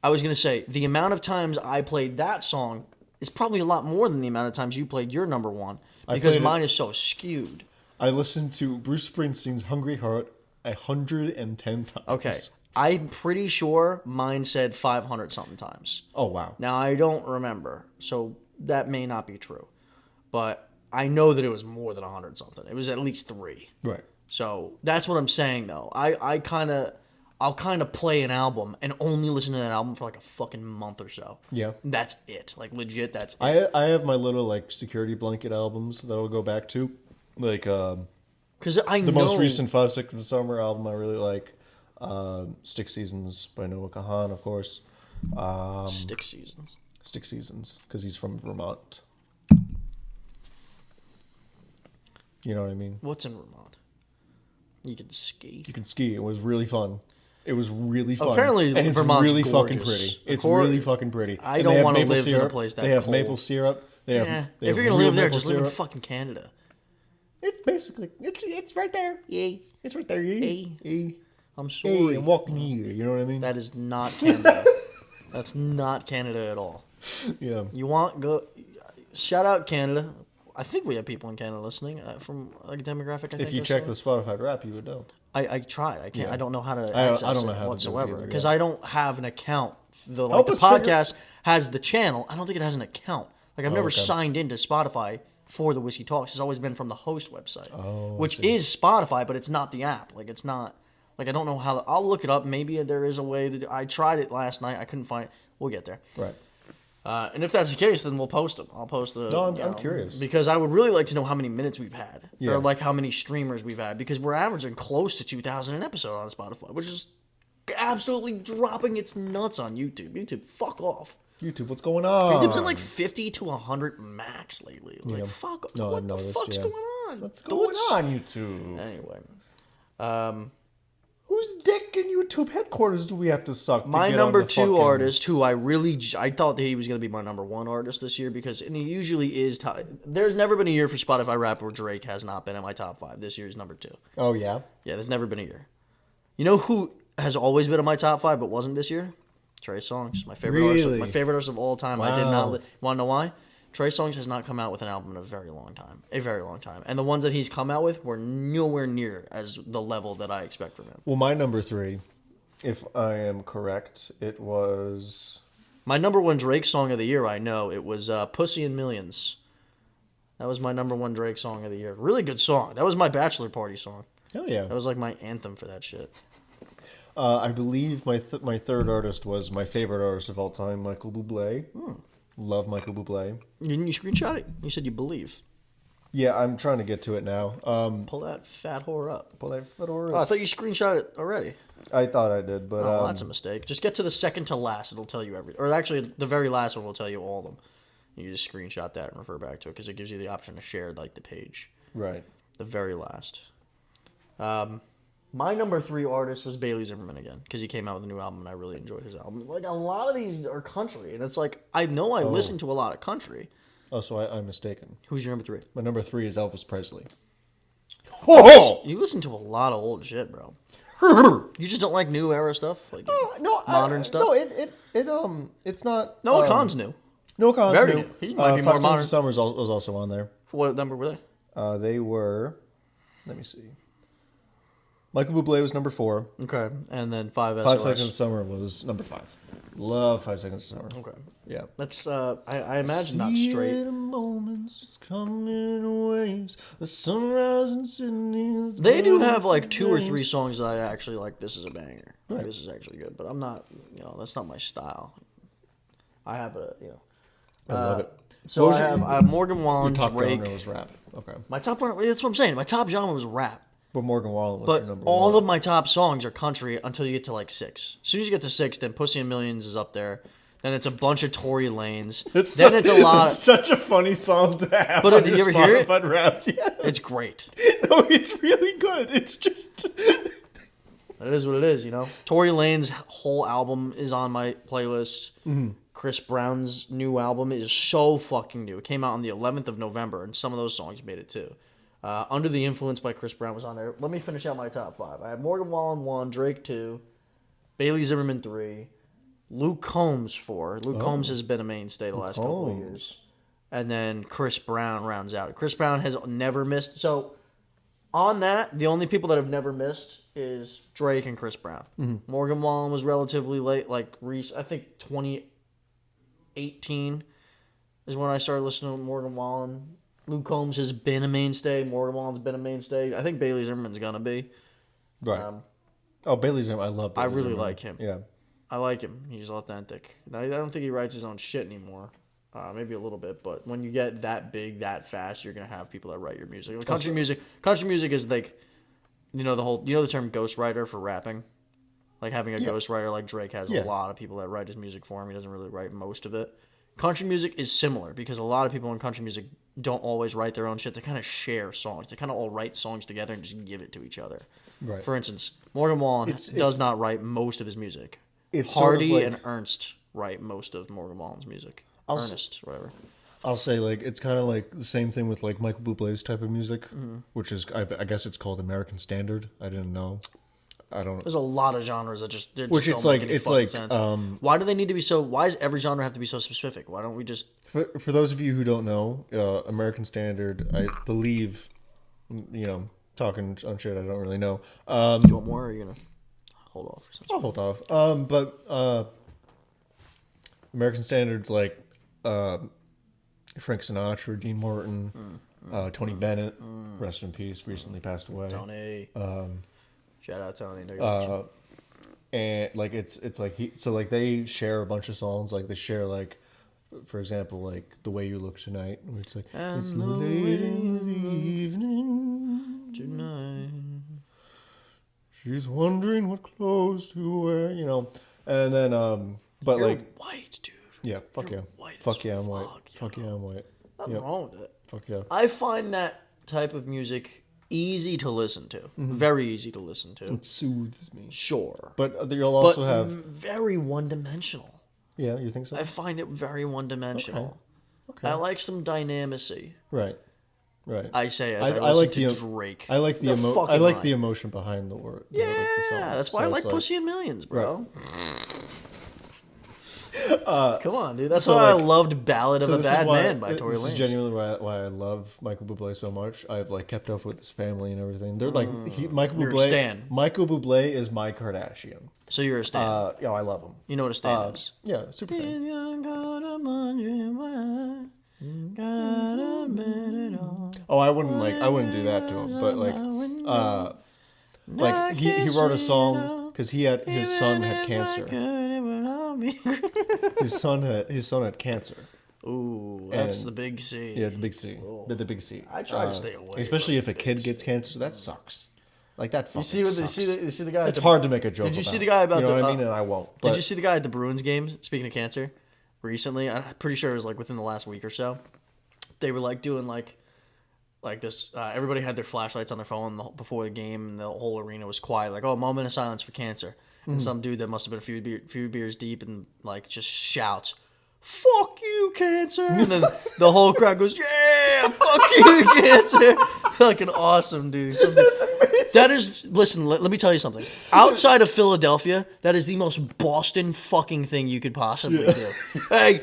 I was gonna say the amount of times I played that song is probably a lot more than the amount of times you played your number 1 because played it- mine is so skewed. I listened to Bruce Springsteen's "Hungry Heart" 110 times. Okay, I'm pretty sure mine said 500 something times. Oh wow. Now I don't remember, so that may not be true, but I know that it was more than 100 something. It was at least 3. Right. So that's what I'm saying, though. I'll kind of play an album and only listen to that album for like a fucking month or so. Yeah. That's it. Like legit, that's it. I have my little like security blanket albums that I'll go back to, like Because I the know most recent 5 Seconds of Summer album I really like. Stick Seasons by Noah Kahan, of course. Stick Seasons. Stick Seasons because he's from Vermont. You know what I mean? What's in Vermont? You can ski. You can ski. It was really fun. It was really fun. Apparently, and it's Vermont's really fucking gorgeous. pretty. It's Cor- really fucking pretty. I And don't they have wanna maple live in a syrup. place that They have cold. maple syrup. They have. Yeah. They If have you're gonna real live there, maple just live in syrup. fucking Canada. It's basically it's right there. Yay. It's right there. Hey. I'm Hey, sorry. I'm walking here. You know what I mean? That is not Canada. That's not Canada at all. Yeah. You want go? Shout out Canada. I think we have people in Canada listening from like a demographic. I If think you or check something. the Spotify rap, you would know. I tried. I can't. Yeah. I don't know how to I access don't know it how to do it whatsoever either, because yeah. I don't have an account. The Help us figure- podcast has the channel. I don't think it has an account. Like I've never okay. signed into Spotify for the Whiskey Talks. It's always been from the host website, I which see. is Spotify, but it's not the app. Like it's not. Like I don't know how. I'll look it up. Maybe there is a way to. I tried it last night. I couldn't find it. We'll get there. Right. And if that's the case, then we'll post them. I'll post the. No, I'm you know, curious. because I would really like to know how many minutes we've had, Yeah. or like how many streamers we've had, because we're averaging close to 2,000 an episode on Spotify, which is absolutely dropping its nuts on YouTube. YouTube, fuck off. YouTube, what's going on? YouTube's at like 50 to 100 max lately. Like Yeah. fuck. No, what I've the noticed, fuck's yeah. going on? What's going Dudes? on, YouTube? Anyway, Whose dick in YouTube headquarters do we have to suck? to my get on number the 2 fucking- artist, who I thought that he was going to be my number 1 artist this year, because and he usually is. There's never been a year for Spotify rap where Drake has not been in my top 5. This year is number 2. Oh yeah. Yeah, there's never been a year. You know who has always been in my top 5 but wasn't this year? Trey Songz, my favorite artist. Really? My favorite artist of all time. I did Wow. not. Want to know why? Trey Songz has not come out with an album in a very long time. And the ones that he's come out with were nowhere near as the level that I expect from him. Well, my number 3, if I am correct, it was My number one Drake song of the year, I know, it was Pussy in Millions. That was my number one Drake song of the year. Really good song. That was my bachelor party song. Hell yeah. That was like my anthem for that shit. I believe my third artist was my favorite artist of all time, Michael Bublé. Love Michael Bublé. You screenshot it? You said you believe. Yeah, I'm trying to get to it now. Pull that fat whore up. But Oh, I thought you screenshot it already. I thought I did, but Oh, that's a mistake. Just get to the second to last. It'll tell you everything. Or actually, the very last one will tell you all of them. You just screenshot that and refer back to it because it gives you the option to share like the page. right. The very last. My number 3 artist was Bailey Zimmerman again because he came out with a new album and I really enjoyed his album. Like a lot of these are country, and it's like I know I listen to a lot of country. Oh, so I'm mistaken. Who's your number 3? My number 3 is Elvis Presley. Oh! You listen to a lot of old shit, bro. You just don't like new era stuff, like No, modern stuff. No, it's not. Noah Khan's new. Noah Khan's Very new. new. He might be more 5 Seconds modern. of Summer was also on there. What number were they? They were. Let me see. Michael Bublé was number 4. Okay, and then 5 5 SOS. Seconds of Summer was number 5. Love 5 Seconds of Summer. Okay, Yeah. that's I imagine not See straight. it in moments, it's coming in waves. The sunrise in Sydney. They do have like 2 or 3 songs that I actually like. This is a banger. Like, Right. this is actually good, but I'm not. That's not my style. I have a I love it. So What was I have Morgan Wallen, Your top Drake. genre was rap. Okay. My top one. That's what I'm saying. My top genre was rap. But Morgan Wallen was But your number all 1. of my top songs are country until you get to like 6. As soon as you get to 6, then Pussy in Millions is up there. Then it's a bunch of Tory Lanez. Then it's a lot. It's such a funny song to have. But on did you your ever hear it? Spotify Rap. Yes. It's great. No, it's really good. It's just. It is what it is, Tory Lane's whole album is on my playlist. Mm-hmm. Chris Brown's new album is so fucking new. It came out on the 11th of November, and some of those songs made it too. Under the Influence by Chris Brown was on there. Let me finish out my top 5. I have Morgan Wallen 1, Drake 2, Bailey Zimmerman 3, Luke Combs 4. Luke Combs has been a mainstay the last couple of years. And then Chris Brown rounds out. Chris Brown has never missed. So on that, the only people that have never missed is Drake and Chris Brown. Morgan Wallen was relatively late, like I think 2018 is when I started listening to Morgan Wallen. Luke Combs has been a mainstay. Morgan Wallen's been a mainstay. I think Bailey Zimmerman's gonna be. Right. Bailey Zimmerman. I love Bailey I really Zimmerman. like him. Yeah. I like him. He's authentic. I don't think he writes his own shit anymore. Maybe a little bit, but when you get that big, that fast, you're gonna have people that write your music. Like country music is like, the term ghostwriter for rapping, like having a ghostwriter like Drake has a lot of people that write his music for him. He doesn't really write most of it. Country music is similar because a lot of people in country music don't always write their own shit. They kind of share songs. They kind of all write songs together and just give it to each other. Right. For instance, Morgan Wallen does not write most of his music. It's sort of Hardy like- and Ernst write most of Morgan Wallen's music. Ernest, whatever. I'll say it's kind of like the same thing with like Michael Bublé's type of music, Mm-hmm. which is I guess it's called American Standard. I didn't know. I don't. There's a lot of genres that just Which don't it's make like any it's fucking like sense. Why do they need to be so? Why does every genre have to be so specific? Why don't we just? For those of you who don't know, American Standard, I believe, talking on shit I don't really know. Do you want more? Or are you gonna hold off? I'll hold off. But American Standard's like Frank Sinatra, Dean Martin, Tony Bennett, rest in peace, recently passed away. Tony. Shout out Tony. No, you're And like it's like they share a bunch of songs. Like they share like, for example, like The Way You Look Tonight, where it's like And it's the late way in the evening. tonight. She's wondering what clothes to wear, And then but You're like white, dude. yeah, fuck You're yeah, white fuck as yeah, I'm white. fuck, Fuck yeah, I'm white. Nothing Yep. wrong with it. Fuck yeah. I find that type of music easy to listen to. Very easy to listen to. It soothes me. Sure. But you'll also But have very one-dimensional. yeah. You think so? I find it very one-dimensional. Okay. I like some dynamicy. Right. Right. I say as I, I listen like to the Drake. I like the They're fucking I like lying. the emotion behind the word. Yeah, like the songs. that's why I So like it's Pussy in Millions, bro. Right. Come on, dude. That's so why I like- loved "Ballad of So a this is Bad why- Man" by Tory This is Lanez. genuinely why I love Michael Bublé so much. I've like kept up with his family and everything. They're like Michael You're a Bublé. stan. Michael Bublé is my Kardashian. So you're a stan. Yeah, I love him. You know what a stan is. Yeah, super fan. Oh, I wouldn't do that to him, but he wrote a song because his son had cancer. His son had cancer. Ooh, that's the big C. Yeah, the big C. The big C. I try to stay away. Especially if a kid gets cancer, that sucks. Like that fucking sucks. You see the guy? It's hard to make a joke. Did you about. see the guy about you know the? what I mean? And I won't. Did But you see the guy at the Bruins game? Speaking of cancer, recently, I'm pretty sure it was like within the last week or so. They were like doing like this. Everybody had their flashlights on their phone before the game, and the whole arena was quiet. Like, oh, a moment of silence for cancer. And some dude that must have been a few beers deep and like just shouts, "Fuck you, cancer!" And then the whole crowd goes, "Yeah, fuck you, cancer!" Like an awesome dude. That's amazing. That is. Listen, let me tell you something. Outside of Philadelphia, that is the most Boston fucking thing you could possibly do. Hey,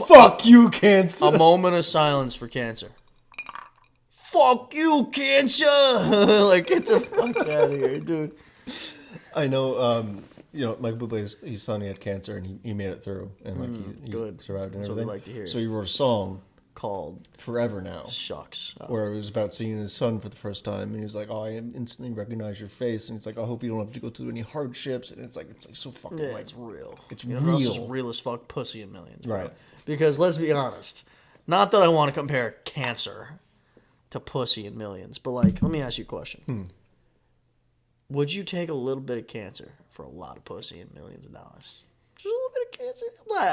fuck you, cancer. a moment of silence for cancer. Fuck you, cancer! Like, get the fuck out of here, dude. I know. Michael Bublé's his son had cancer and he made it through and he good. survived and That's what everything. we like to hear. So he wrote a song Called Forever Now. Shucks. Where it was about seeing his son for the first time, and he was like, "Oh, I instantly recognize your face," and he's like, "I hope you don't have to go through any hardships." And it's like so fucking Yeah, like it's real. It's you know who else is real. real as fuck? Pussy in Millions. Bro. Right. Because let's be honest. Not that I want to compare cancer to Pussy in Millions, but like, let me ask you a question. Would you take a little bit of cancer for a lot of pussy and millions of dollars? Just a little bit of cancer?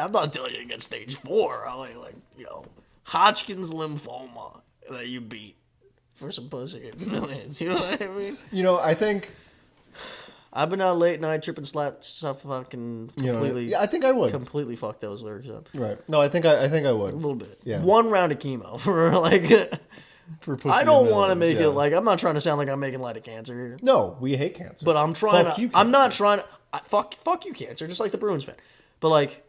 I'm not telling you to get stage 4. I like Hodgkin's lymphoma that you beat for some pussy and millions. You know what I mean? I think I've been out late night tripping stuff fucking completely. yeah, I think I would. Completely fuck those lyrics up. Right. No, I think I would. A little bit. Yeah. One round of chemo for like. For pussy I don't and want to millions, make it like I'm not trying to sound like I'm making light of cancer here. No, we hate cancer. But I'm trying Fuck to. you, I'm not cancer. trying to. Fuck you, cancer. Just like the Bruins fan. But like,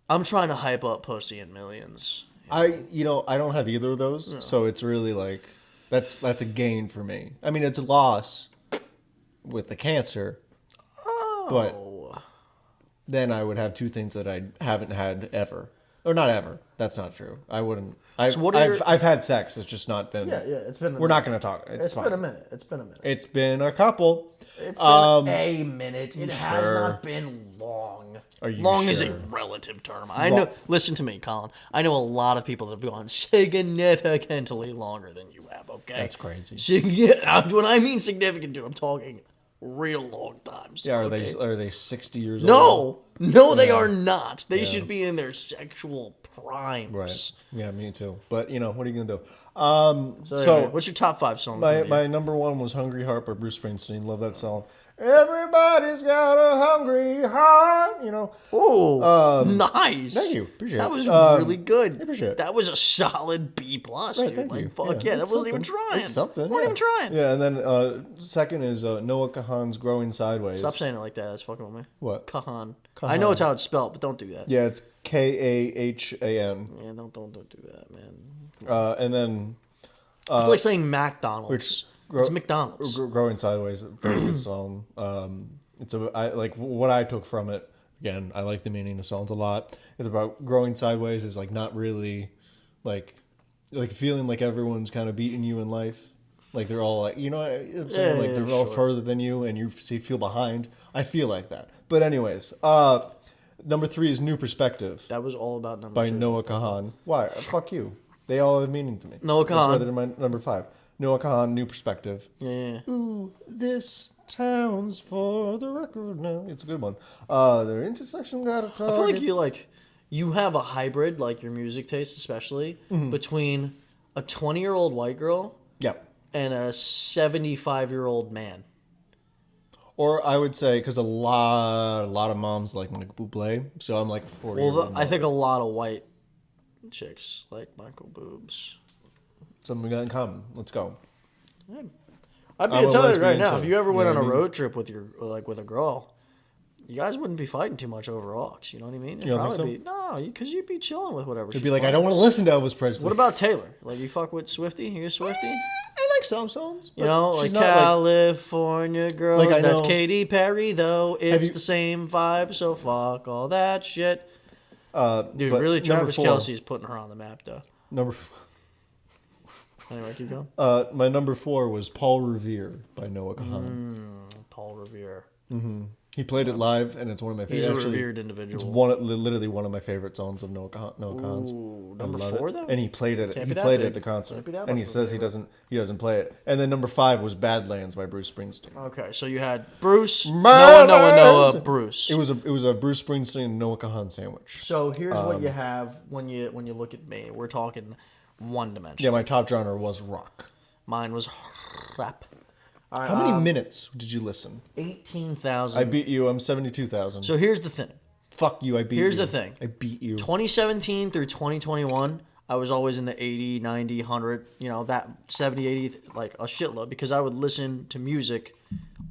I'm trying to hype up pussy in millions. I don't have either of those, so it's really like that's a gain for me. I mean, it's a loss with the cancer, but then I would have two things that I haven't had ever, or not ever. That's not true. I wouldn't. I've had sex. It's just not been. Yeah. It's been. We're not going to talk. It's fine. been a minute. It's been a minute. It's been a couple. It's been a minute. It has sure? not been long. Are you long is a sure? relative term. I know. Listen to me, Colin. I know a lot of people that have gone significantly longer than you have. Okay, That's crazy. When I mean significant, dude, I'm talking real long times. Yeah, okay? are they 60 years old? No, they are not. They should be in their sexual primes. Right. Yeah, me too. But what are you gonna do? So, anyway, what's your top 5 song? My number one was "Hungry Heart" by Bruce Springsteen. Love that song. Everybody's got a hungry heart. Oh, nice. Thank you. Appreciate it. That was really good. appreciate it. That was a solid B+, Right, dude. thank Like, you. fuck yeah, that it's wasn't even something. trying. It's something. Wasn't even trying. Yeah, and then second is Noah Kahan's "Growing Sideways." Stop saying it like that. That's fucking with me. What? Kahan. Kahan. I know it's how it's spelled, but don't do that. Yeah, it's Kahan. Yeah, don't do that, man. And then It's like saying McDonald's. It's McDonald's. "Growing Sideways," a very good song. What I took from it. Again, I like the meaning of songs a lot. It's about growing sideways. Is like not really, like feeling like everyone's kind of beating you in life. Like they're all like, I'm saying? Like they're all further than you, and you feel behind. I feel like that. But anyways, number 3 is "New Perspective" That was all about number by 2. Noah Kahan. Why? Fuck you. They all have meaning to me. Noah That's why Kahan. they're my number 5. Noah Kahan, "New Perspective." Yeah. Ooh, this town's for the record now. It's a good one. Their intersection got a target. I feel like you have a hybrid, like your music taste especially, between a 20-year-old white girl Yeah. and a 75-year-old man. Or I would say, because a lot of moms like Michael Bublé, so I'm like 40. Well, I think a lot of white chicks like Michael Boobs. Something we got in common. Let's go. I'd be I'm a telling you right lesbian now, too, if you ever you went know on what a I mean? road trip with with a girl, you guys wouldn't be fighting too much over aux. You know what I mean? You don't think Be no, because you'd be chilling with whatever. It'd be like, I don't want to listen to Elvis Presley. What about Taylor? Like, you fuck with Swiftie? You a Swiftie? I like some songs. You know, like she's not, California Girls. Like, I That's know- Katy Perry, though. It's you- the same vibe, so fuck all that shit. Dude, but really, number Travis 4, Kelce is putting her on the map, though. Number, Anyway, keep going. my number 4 was Paul Revere by Noah Kahan. Paul Revere. He played it live, and it's one of my He's favorites. a revered individual. It's literally one of my favorite songs of Noah Kahan's. Ooh, I number love 4, it. though? And he played it. Can't He be that played it big. at the concert, Can't be that and he much of a says he doesn't play it. And then number 5 was Badlands by Bruce Springsteen. Okay, so you had Bruce, Noah, Bruce. It was a Bruce Springsteen and Noah Kahan sandwich. So here's what you have when you look at me. We're talking one dimension. Yeah, my top genre was rock. Mine was rap. All right, How many minutes did you listen? 18,000. I beat you. I'm 72,000. So here's the thing. Fuck you. I beat you. Here's the thing. I beat you. 2017 through 2021, I was always in the 80, 90, 100, that 70, 80, like a shitload, because I would listen to music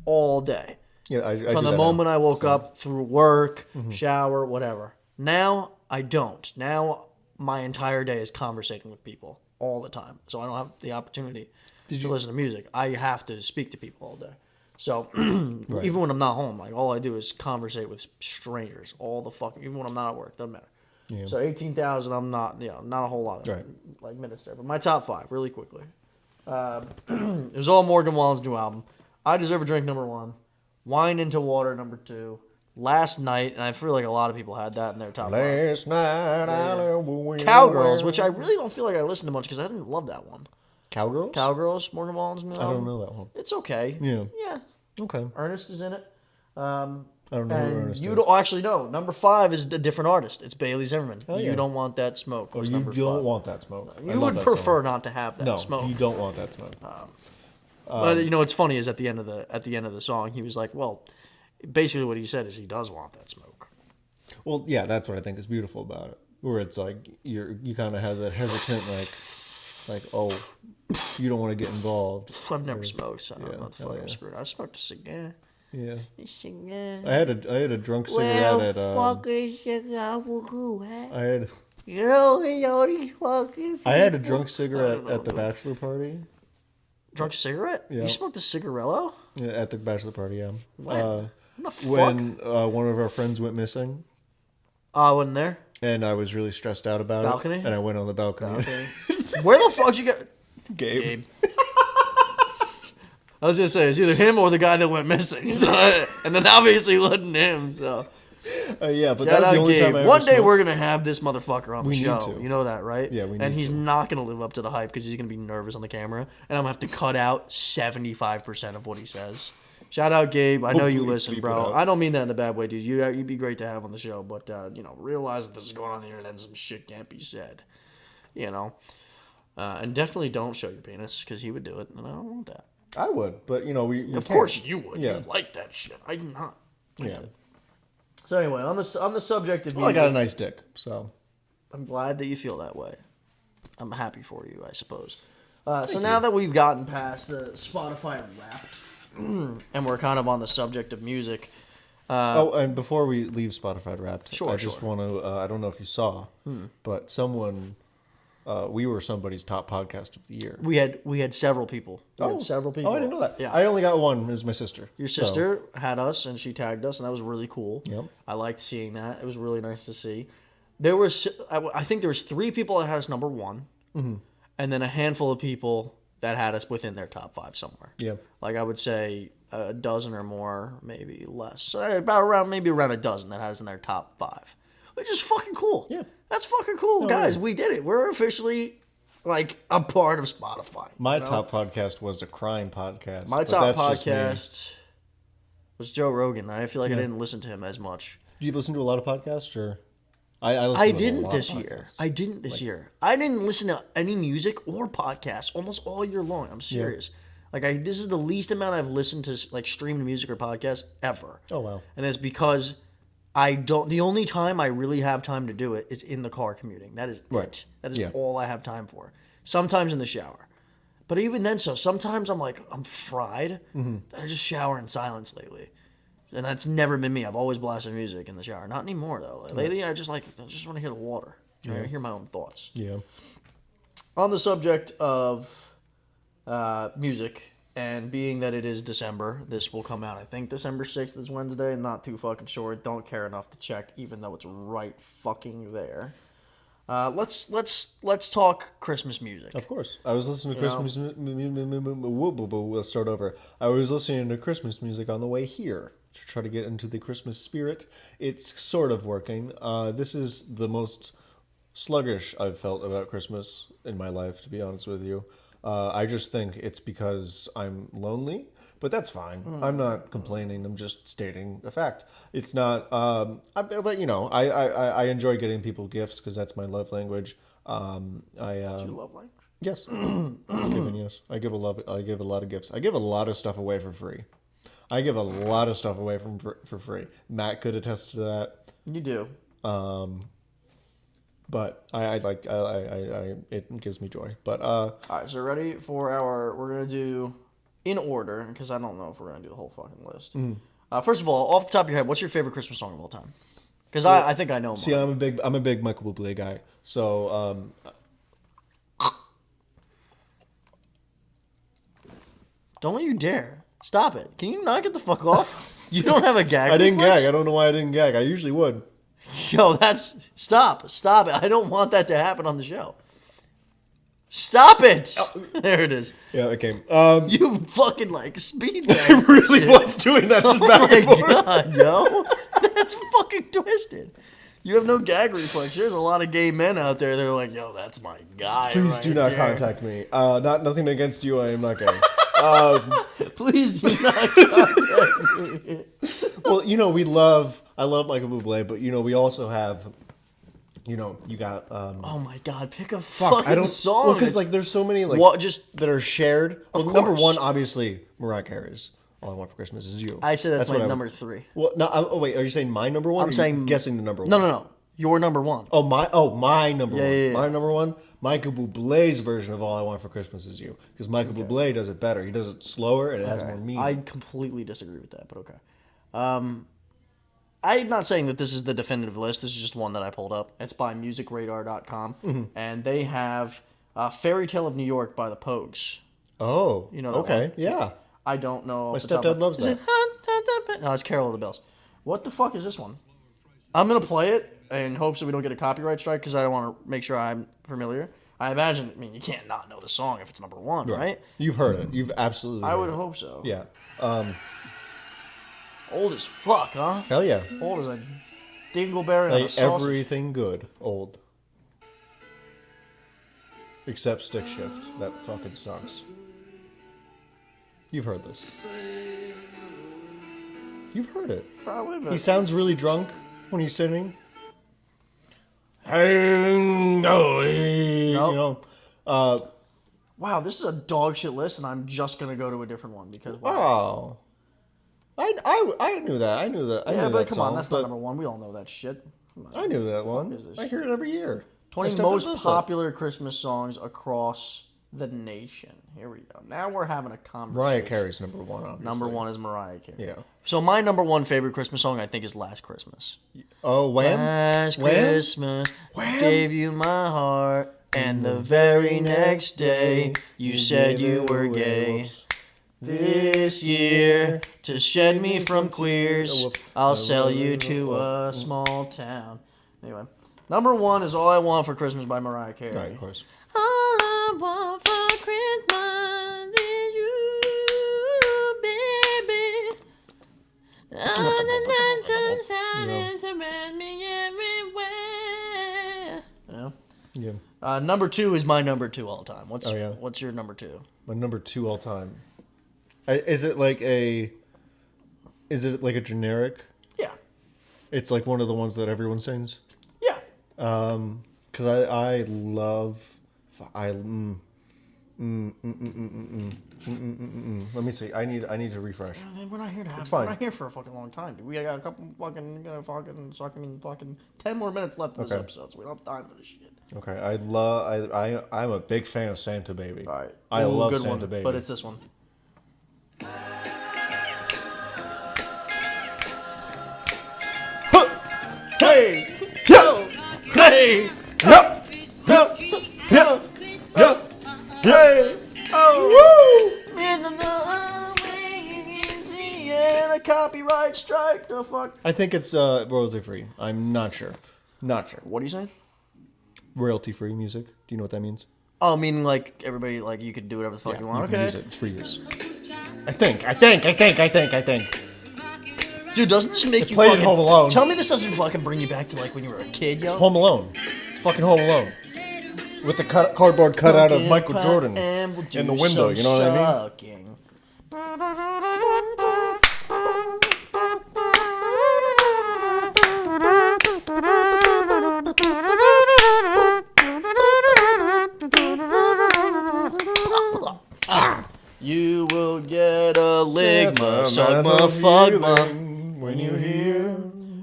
all day. Yeah, I From do the that moment now. I woke up, through work, shower, whatever. Now, I don't. Now, my entire day is conversating with people all the time. So I don't have the opportunity to listen to music. I have to speak to people all day. So even when I'm not home, like all I do is conversate with strangers all the fucking, even when I'm not at work, doesn't matter. Yeah. So 18,000, I'm not, not a whole lot of like minutes there. But my top 5, really quickly. It was all Morgan Wallen's new album. I Deserve a Drink, number 1. Wine into Water, number 2. Last Night, and I feel like a lot of people had that in their top 5. Last night I was Cowgirls, which I really don't feel like I listened to much because I didn't love that one. Cowgirls? Cowgirls, Morgan Wallen's new album. I don't know that one. It's okay. Yeah. Yeah. Okay. Ernest is in it. I don't know who And Ernest you is. don't actually know. Number 5 is a different artist. It's Bailey Zimmerman. Oh, You yeah. Don't Want That Smoke. Oh, Was you number don't 5. want that smoke. I You love would that prefer song. not to have that No, smoke. you don't want that smoke. But what's funny is at the end of the song, he was like, "Well, basically what he said is he does want that smoke." Well, yeah, that's what I think is beautiful about it. Where it's like you kind of have that hesitant, like, oh, you don't want to get involved. I've never smoked, so I don't know what the hell fuck I'm yeah. screwed. I smoked a cigar. Yeah. A cigar. I had a drunk cigarette at is cigar I had You know, fucking. I had a drunk cigarette at the bachelor party. Drunk cigarette? Yeah. You smoked a cigarello? Yeah, at the bachelor party, yeah. When? What the fuck? When one of our friends went missing, I wasn't there. and I was really stressed out about Balcony? it, and I went on the balcony. Where the fuck did you get? Gabe. I was gonna say it's either him or the guy that went missing, so, and then obviously it wasn't him. So Yeah, but shout that's out the only Gabe. time I ever One day smoked. we're gonna have this motherfucker on the We need show. to. You know that, right? Yeah, we And need he's to. not gonna live up to the hype because he's gonna be nervous on the camera, and I'm gonna have to cut out 75% of what he says. Shout out Gabe. I know you Bleep- listen, bleep it bro. out. I don't mean that in a bad way, dude. You'd be great to have on the show, but realize that this is going on the internet and some shit can't be said. And definitely don't show your penis because he would do it, and I don't want that. I would, but we Of can't. course you would. Yeah. You like that shit. I do not. Yeah. So anyway, on the subject of Well, I got a music, nice dick, so I'm glad that you feel that way. I'm happy for you, I suppose. So now that we've gotten past the Spotify Wrapped, and we're kind of on the subject of music, oh, and before we leave Spotify Wrapped, Sure, I just want to. I don't know if you saw, but we were somebody's top podcast of the year. we had several people. We had several people. Oh, I didn't know that. Yeah. I only got one. It was my sister. Your So, sister had us, and she tagged us, and that was really cool. Yep. I liked seeing that. It was really nice to see. There was, I think there was 3 people that had us number 1, and then a handful of people that had us within their top 5 somewhere. Yeah. Like I would say a dozen or more, maybe less. So around a dozen that had us in their top 5, which is fucking cool. Yeah. That's fucking cool, guys. We did it. We're officially like a part of Spotify. My top podcast was a crime podcast. My but top that's just me. podcast was Joe Rogan. I feel like I didn't listen to him as much. Do you listen to a lot of podcasts, or I listened I to a didn't lot this of year. podcasts. I didn't this year. I didn't listen to any music or podcasts almost all year long. I'm serious. Like this is the least amount I've listened to like streamed music or podcasts ever. Oh wow. And it's because I don't. The only time I really have time to do it is in the car commuting. That is it. That is Yeah. all I have time for. Sometimes in the shower, but even then, sometimes I'm fried that I just shower in silence lately, and that's never been me. I've always blasted music in the shower. Not anymore though. Like, lately, I just want to hear the water. I hear my own thoughts. Yeah. On the subject of music. And being that it is December, this will come out, I think, December 6th is Wednesday. Not too fucking sure. Don't care enough to check, even though it's right fucking there. Let's talk Christmas music. Of course. I was listening to Christmas Let's start over. I was listening to Christmas music on the way here to try to get into the Christmas spirit. It's sort of working. This is the most sluggish I've felt about Christmas in my life, to be honest with you. I just think it's because I'm lonely, but that's fine. I'm not complaining. I'm just stating a fact. It's not, but you know, I enjoy getting people gifts because that's my love language. Do you love language? Yes, yes. I give a lot of gifts. I give a lot of stuff away for free. I give a lot of stuff away for free. Matt could attest to that. You do. But I it gives me joy. But All right, so ready for we're going to do in order, because I don't know if we're going to do the whole fucking list. First of all, off the top of your head, what's your favorite Christmas song of all time? Because I think I know mine. See, I'm a big Michael Bublé guy. So don't you dare. Stop it. Can you not get the fuck off? You don't have a gag I didn't reflex? gag. I don't know why I didn't gag. I usually would. Yo, that's... Stop it. I don't want that to happen on the show. Stop it! There it is. Yeah, okay. You fucking, speed I really was doing that just back and forth. Oh my god, yo. That's fucking twisted. You have no gag reflex. There's a lot of gay men out there that are like, yo, that's my guy. Please right do not there. contact me. Nothing against you. I am not gay. Please do not contact me. Well, I love Michael Bublé, but we also have, you got. Oh my god, pick a Fuck, fucking song. because there's so many What, just... that are shared. Well, Of number course. one, obviously, Mariah Carey's "All I Want for Christmas Is You." I say that's my what number 3. Well, no. Oh wait, are you saying my number one? I'm or are you saying... guessing the number one. No. Your number 1. Oh my number one. Yeah. My number one. Michael Bublé's version of "All I Want for Christmas Is You," because Michael Bublé does it better. He does it slower and it has more meaning. I completely disagree with that, but okay. I'm not saying that this is the definitive list. This is just one that I pulled up. It's by musicradar.com, and they have Fairy Tale of New York by the Pogues. Oh, You know that okay, one? yeah. I don't know. My off the top stepdad of- loves is that. it- No, it's Carol of the Bells. What the fuck is this one? I'm going to play it in hopes that we don't get a copyright strike because I want to make sure I'm familiar. I imagine, you can't not know the song if it's number 1, right? You've heard it. You've absolutely. I heard would it. hope so. Yeah. Old as fuck, huh? Hell yeah. Old as a dingleberry on a Like sausage. everything good, old. Except stick shift. That fucking sucks. You've heard this. You've heard it. Probably, but He sounds really drunk when he's singing. Hey, no, Nope. Wow, this is a dog shit list, and I'm just gonna go to a different one because wow. Oh. I knew that. I knew that. I Yeah, knew but that come song, on, that's but not number 1. We all know that shit. Come on. I knew that one. is this I hear it every year. 20 My stepdad most loves popular Christmas songs across the nation. Here we go. Now we're having a conversation. Mariah Carey's number one, obviously. Number 1 is Mariah Carey. Yeah. So my number 1 favorite Christmas song, I think, is Last Christmas. Oh, Wham? Last Wham? Christmas, gave you my heart, and the very next day, you said you were gay. Whoops. This year, to shed me from queers, Whoops. I'll sell you to a small town. Anyway, number 1 is All I Want for Christmas by Mariah Carey. Right, of course. All I want for Christmas is you, baby. All the nights and silence around me everywhere. Yeah. Yeah. Number 2 is my number 2 all time. Oh, yeah. What's your number 2? My number 2 all time. Is it like a generic? Yeah. It's like one of the ones that everyone sings. Yeah. Because I love. Let me see. I need to refresh. We're not here to have. It's fine. We're not here for a fucking long time, dude. We got a couple fucking 10 more minutes left in this Okay. episode, so we don't have time for this shit. Okay, I'm a big fan of Santa Baby. All right. I Ooh, love good Santa one, Baby. but it's this one. Hey! Yo! Hey! Yep. Yep. Yep. Yep. Hey! Oh, and a copyright strike. The fuck? I think it's royalty free. I'm not sure. Not sure. What are you saying? Royalty free music. Do you know what that means? Oh, meaning like everybody, like you could do whatever the fuck you want. You can Okay. use it. It's free use. I think. Dude, doesn't this make you played in fucking... Home Alone. Tell me this doesn't fucking bring you back to like when you were a kid, yo. Home Alone. It's fucking Home Alone. With the cardboard cutout of Michael Jordan in the window. You know what I mean? You will get a ligma, sugma, fugma. When you hear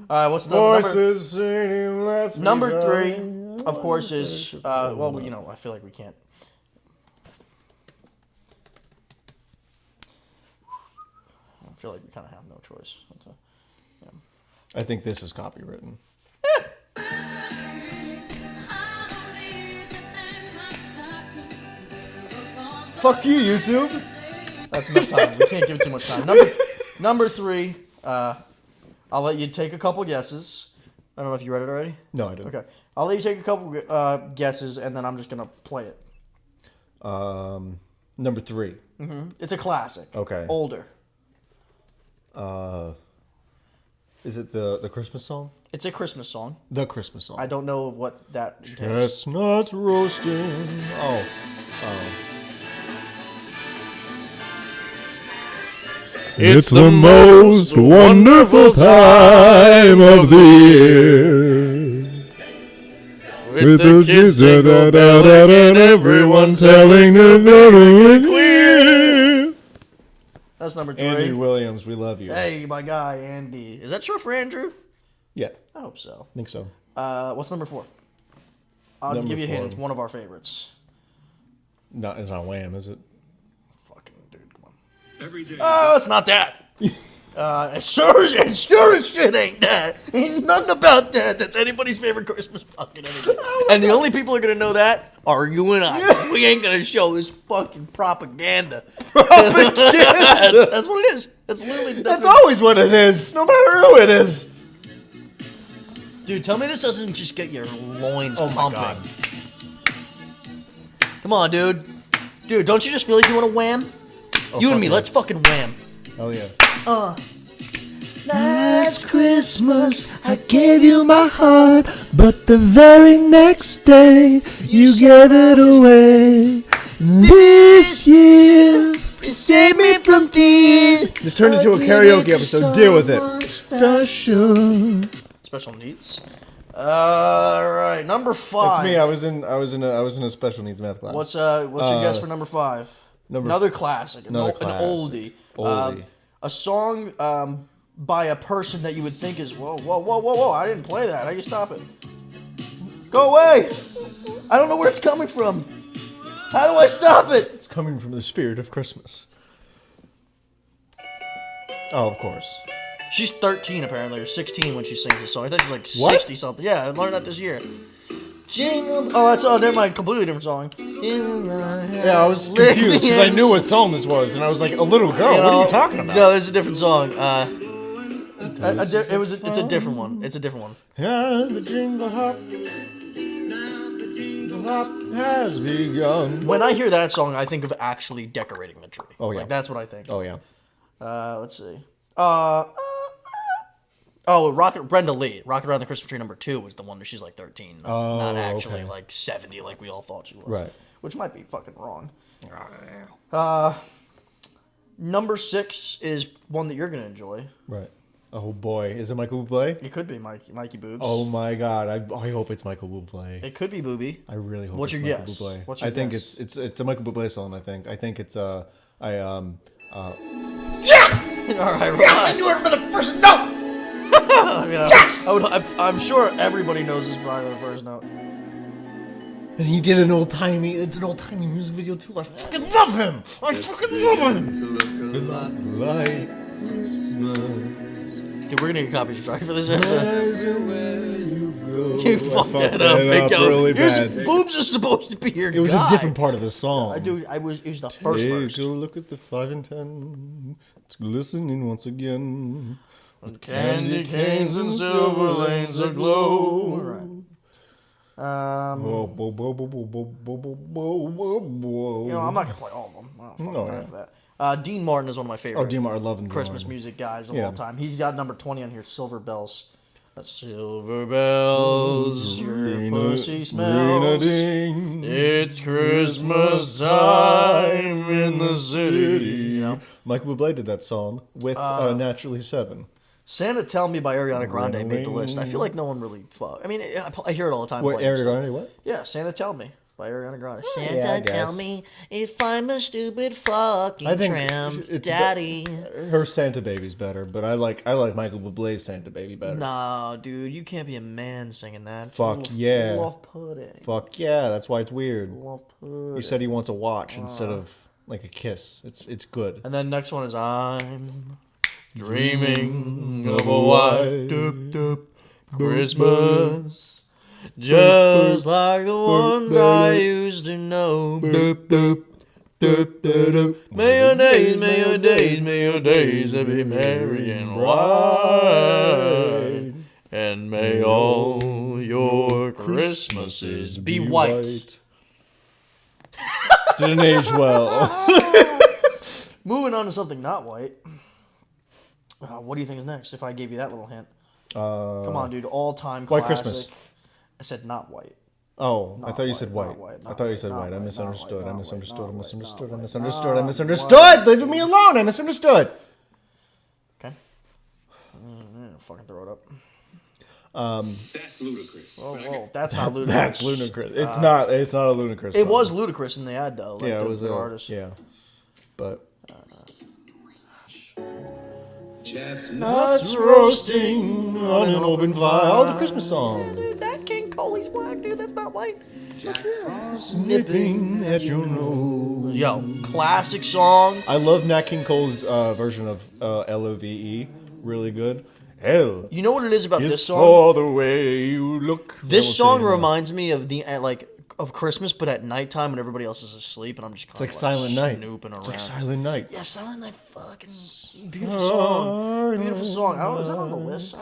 Alright, what's the number? voices singing, let's Number be 3, going. of course, is well, you know, I feel like we can't. I feel like we kind of have no choice. I think this is copywritten. Fuck you, YouTube. That's enough time. We can't give it too much time. Number 3, I'll let you take a couple guesses. I don't know if you read it already. No, I didn't. Okay, I'll let you take a couple guesses, and then I'm just gonna play it. Number 3. It's a classic. Okay. Older. Is it the Christmas song? It's a Christmas song. The Christmas song. I don't know what that entails. Chestnuts roasting. Oh. It's the most wonderful time of the year. With the kids and everyone telling them clear. That's number 3. Andy Williams, we love you. Hey, my guy, Andy. Is that short for Andrew? Yeah, I hope so. I think so. What's number 4? I'll Number give you a hint. It's 4. one of our favorites. It's not Wham, is it? Fucking dude, come on. Oh, it's not that. It sure as shit ain't that. Ain't nothing about that. That's anybody's favorite Christmas fucking anything. And the only people who are gonna know that are you and I. We ain't gonna show this fucking propaganda. That's what it is. That's literally. That's always what it is, no matter who it is. Dude, tell me this doesn't just get your loins Oh my pumping. God. Come on, dude. Dude, don't you just feel like you want to wham? You and me, let's fucking wham. Oh yeah. Last Christmas I gave you my heart, but the very next day you gave it away. This year you saved me from tears. This turned into a karaoke episode. Deal with it. So sure. Special needs. All right, number 5. That's me. I was in a special needs math class. What's your guess for number 5? Another classic, an classic. oldie. Oldie. A song by a person that you would think is whoa! I didn't play that. How do you stop it? Go away! I don't know where it's coming from. How do I stop it? It's coming from the spirit of Christmas. Oh, of course. She's 13 apparently, or 16 when she sings this song. I think she's like What? 60 something. Yeah, I learned that this year. Jingle. Never mind. Completely different song. Yeah, I was confused because I knew what song this was, and I was like, a little girl. What are you talking about? No, it's a different song. It's a different one. It's a different one. Yeah, the jingle hop. The hop has begun. When I hear that song, I think of actually decorating the tree. Oh, yeah. Like, that's what I think. Oh yeah. Let's see. Brenda Lee. Rocket Around the Christmas Tree number 2 was the one where she's like 13. Not actually okay. like 70 like we all thought she was. Right. Which might be fucking wrong. Number 6 is one that you're going to enjoy. Right. Oh boy, is it Michael Bublé? It could be Mikey Boobs. Oh my God, I hope it's Michael Bublé. It could be Booby. I really hope. What's it's your Michael guess? Bublé. What's your I think guess? it's a Michael Bublé song. I think it's All right, relax. I knew it the first note. I'm sure everybody knows this by the first note. And he did it's an old timey music video too. I fucking love him. I fucking love him. Like Dude, we're gonna get copy strike for this episode. where you You fucked that up, big dog. really bad. Boobs are supposed to be your It was guy. a different part of the song. Dude, it was the first verse. Take a look at the 5 and 10. It's glistening once again. Candy canes and silver lanes aglow. Right. Whoa, whoa, whoa, whoa, whoa, whoa, whoa, whoa, whoa. You know, I'm not gonna play all of them. I don't fucking No, time yeah. for that. Dean Martin is one of my favorite Oh, Dean Martin, I love Dean Christmas Martin. music guys of Yeah. all time. He's got number 20 on here, Silver Bells. Silver bells, your pussy smells. Ring-a-ding. It's Christmas time in the city. You know? Michael Bublé did that song with Naturally 7. Santa Tell Me by Ariana Grande made the list. I feel like no one really fuck. I mean, I hear it all the time. What, playing Ariana stuff. Grande, what? Yeah, Santa Tell Me by Ariana Grande. yeah, I Santa guess. Tell Me if I'm a stupid fucking I think tramp, it's daddy. Her Santa Baby's better, but I like Michael Bublé's Santa Baby better. Nah, dude, you can't be a man singing that. It's Fuck yeah. Love pudding. Fuck yeah, that's why it's weird. Love pudding. You said he wants a watch instead of like a kiss. It's good. And then next one is I'm dreaming of a white Christmas. Just like the ones I used to know. May your days, may your days, may your days be merry and bright. And may all your Christmases be white. Didn't age well. Moving on to something not white. What do you think is next if I gave you that little hint? Come on, dude. All-time White classic. Christmas. I said not white. Oh, I Not thought you said white, white. not white, I not thought you white, said not white. I white, misunderstood. not I white, misunderstood. not I white, misunderstood. I not misunderstood. white, I not misunderstood. Leave me alone. I misunderstood. Okay. Fucking throw it up. That's ludicrous. Whoa, that's not ludicrous. That's ludicrous. It's not. It's not a ludicrous. It song. was ludicrous in the ad though. Like Yeah, the, it was the a artist. Yeah, but Chestnuts roasting on an open fire. Oh, the Christmas song. Dude, that King Cole's black, dude. That's not white. Nipping at your nose. Yo, classic song. I love Nat King Cole's version of Love. Really good. Hell, You know what it is about is this song? for the way you look. This song reminds me of the of Christmas, but at nighttime when everybody else is asleep, and I'm just kind It's like of Silent Night. snooping around. It's like Silent Night. Yeah, Silent Night, fucking beautiful song. Beautiful song. I don't, is that on the list?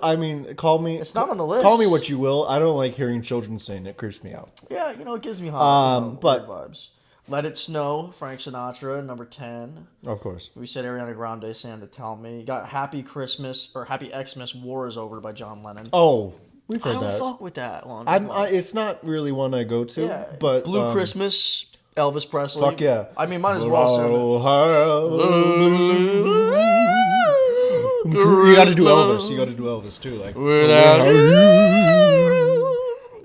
I mean, call me. It's not on the list. Call me what you will. I don't like hearing children sing. It creeps me out. Yeah, you know, it gives me hot but- vibes. Let It Snow, Frank Sinatra, number 10. Of course. We said Ariana Grande, Santa Tell Me. You got Happy Christmas, or Happy Xmas, War Is Over by John Lennon. Oh, we've I heard don't that. fuck with that one. It's not really one I go to. yeah. But Blue Christmas, Elvis Presley. Fuck yeah. I mean, might as well send it. You got to do Elvis. You got to do Elvis too. Like Without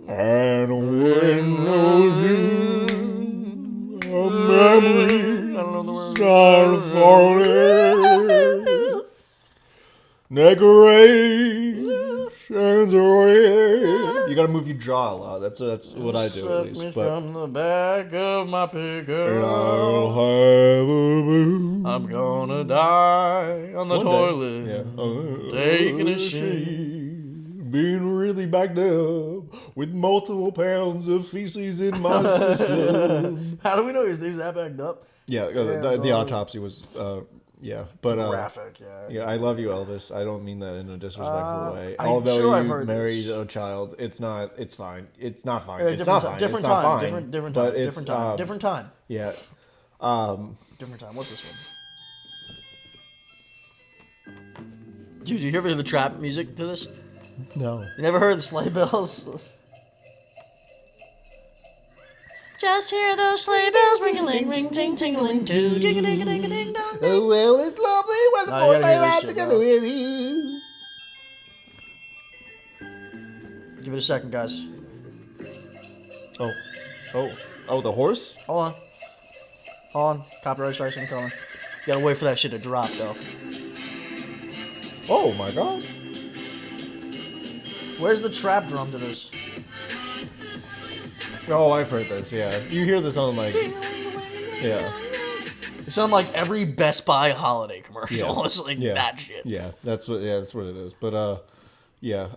and when a memory start falling, decorations away. You gotta move your jaw a lot. That's what I do at me least. But from the back of my pickup. I'll have a move. I'm gonna die on the One day. toilet. Yeah. Taking a shit. Being really backed up with multiple pounds of feces in my system. How do we know he was that backed up? Yeah, the autopsy was, yeah. But, Graphic, yeah. yeah, I love you, Elvis. I don't mean that in a disrespectful way. I'm Although sure I've you heard married this. a child, it's fine. It's not fine. Yeah, It's not fine. different It's not time, fine. different But time, it's, different time, different time, Yeah. different time. What's this one? Dude, you ever hear the trap music to this? No. You never heard the sleigh bells? Just hear those sleigh bells ring-a-ling, ring-ting, ting-a-ling, too. Jing-a-ding-a-ding-a-ding-dong. Oh, well, it's lovely when the Nah, you boys gotta they hear this ride shit, together bro. with you. Give it a second, guys. Oh, the horse? Hold on. Copyright strikes incoming. You gotta wait for that shit to drop, though. Oh my god. Where's the trap drum to this? Oh, I've heard this, yeah. You hear this on, like, yeah. It sounds like every Best Buy holiday commercial. Yeah. It's like Yeah. that shit. Yeah, that's what it is. But, yeah.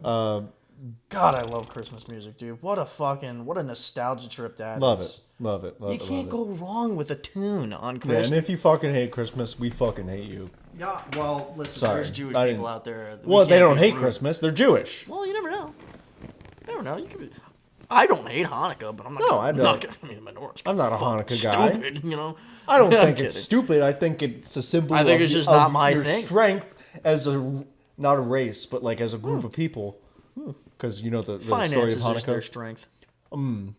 God, I love Christmas music, dude. What a nostalgia trip that Love is. it. Love it. Love You it. can't love go wrong with a tune on it. Yeah, Christmas. and if you fucking hate Christmas, we fucking hate you. Yeah, well, listen, Sorry, there's Jewish I people didn't- out there. Well, they can't don't be hate rude. Christmas. They're Jewish. Well, you never know. You never know. You could. I don't hate Hanukkah, but I'm not. No, I I'm not don't. gonna. I mean, my menorah's I'm not a fucking Hanukkah guy. Stupid, you know. I don't I'm think kidding. it's stupid. I think it's a symbol. I think of it's y- just of not my your thing. strength as a not a race, but like as a group of people. Because you know the story of Finances is their Hanukkah. strength.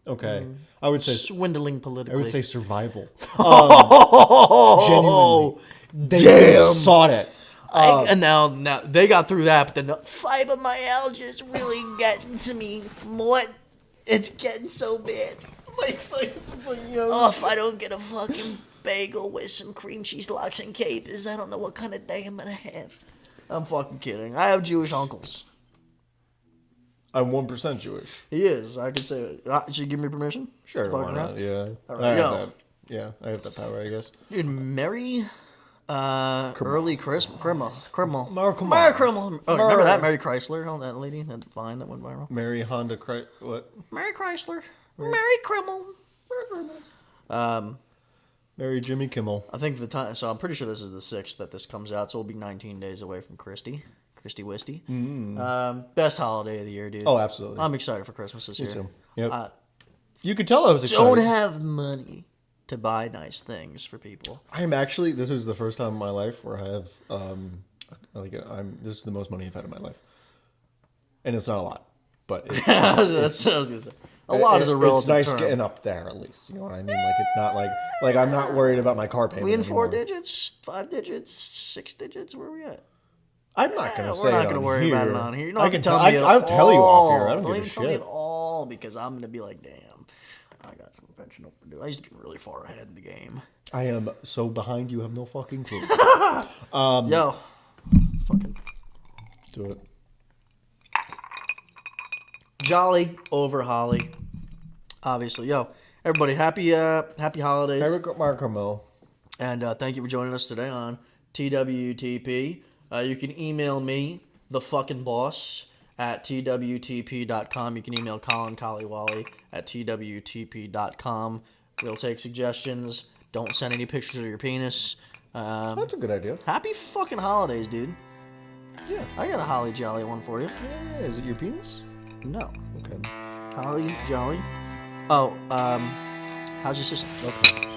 Okay, I would say Swindling I politically. would say survival. Oh, Genuinely, they damn. sought it. And now they got through that, but then the fibromyalgia is really getting to me. What? It's getting so bad. Oh, if I don't get a fucking bagel with some cream cheese, lox, and capers, I don't know what kind of day I'm gonna have. I'm fucking kidding. I have Jewish uncles. I'm 1% Jewish. He is. I could say it. Should you give me permission? Sure, To fuck why around? not? Yeah, right, I have yo. that. Yeah, I have that power, I guess. Dude, Merry early Christmas. Crimmel. Merry Crimmel. Merry Crimmel. Oh, remember that? Merry- Mary Chrysler? Oh, that lady? That vine that went viral? Mary Honda what? Mary Chrysler. Merry Crimmel. Mary Jimmy Kimmel. I think the time. So I'm pretty sure this is the 6th that this comes out. So we'll be 19 days away from Christy Wisty. Best holiday of the year, dude. Oh, absolutely. I'm excited for Christmas this year. too. Yep. You could tell I was excited. Don't have money to buy nice things for people. I am actually. This is the first time in my life where I have This is the most money I've had in my life, and it's not a lot, but it's, That's what I was gonna say. A lot is a relative It's nice term. getting up there at least. You know what I mean? Like it's not like I'm not worried about my car payment. We in 4 anymore. digits, 5 digits, 6 digits. Where are we at? I'm not gonna say We're not it going to on worry here. about it on here. You don't I have can to tell tell. me at I'll tell you off here. I all. don't give even a tell me shit. at all because I'm going to be like, damn, I got some catching up to do. I used to be really far ahead in the game. I am so behind. You have no fucking clue. Yo, fucking Do it. jolly over holly. Obviously, yo, everybody, happy holidays. Mark Carmel. And thank you for joining us today on TWTP. You can email me, the fucking boss, at twtp.com. You can email Colin Kaliwali at twtp.com. We'll take suggestions. Don't send any pictures of your penis. That's a good idea. Happy fucking holidays, dude. Yeah. I got a holly jolly one for you. Yeah. Is it your penis? No. Okay. Holly jolly. Oh, how's your sister? Okay.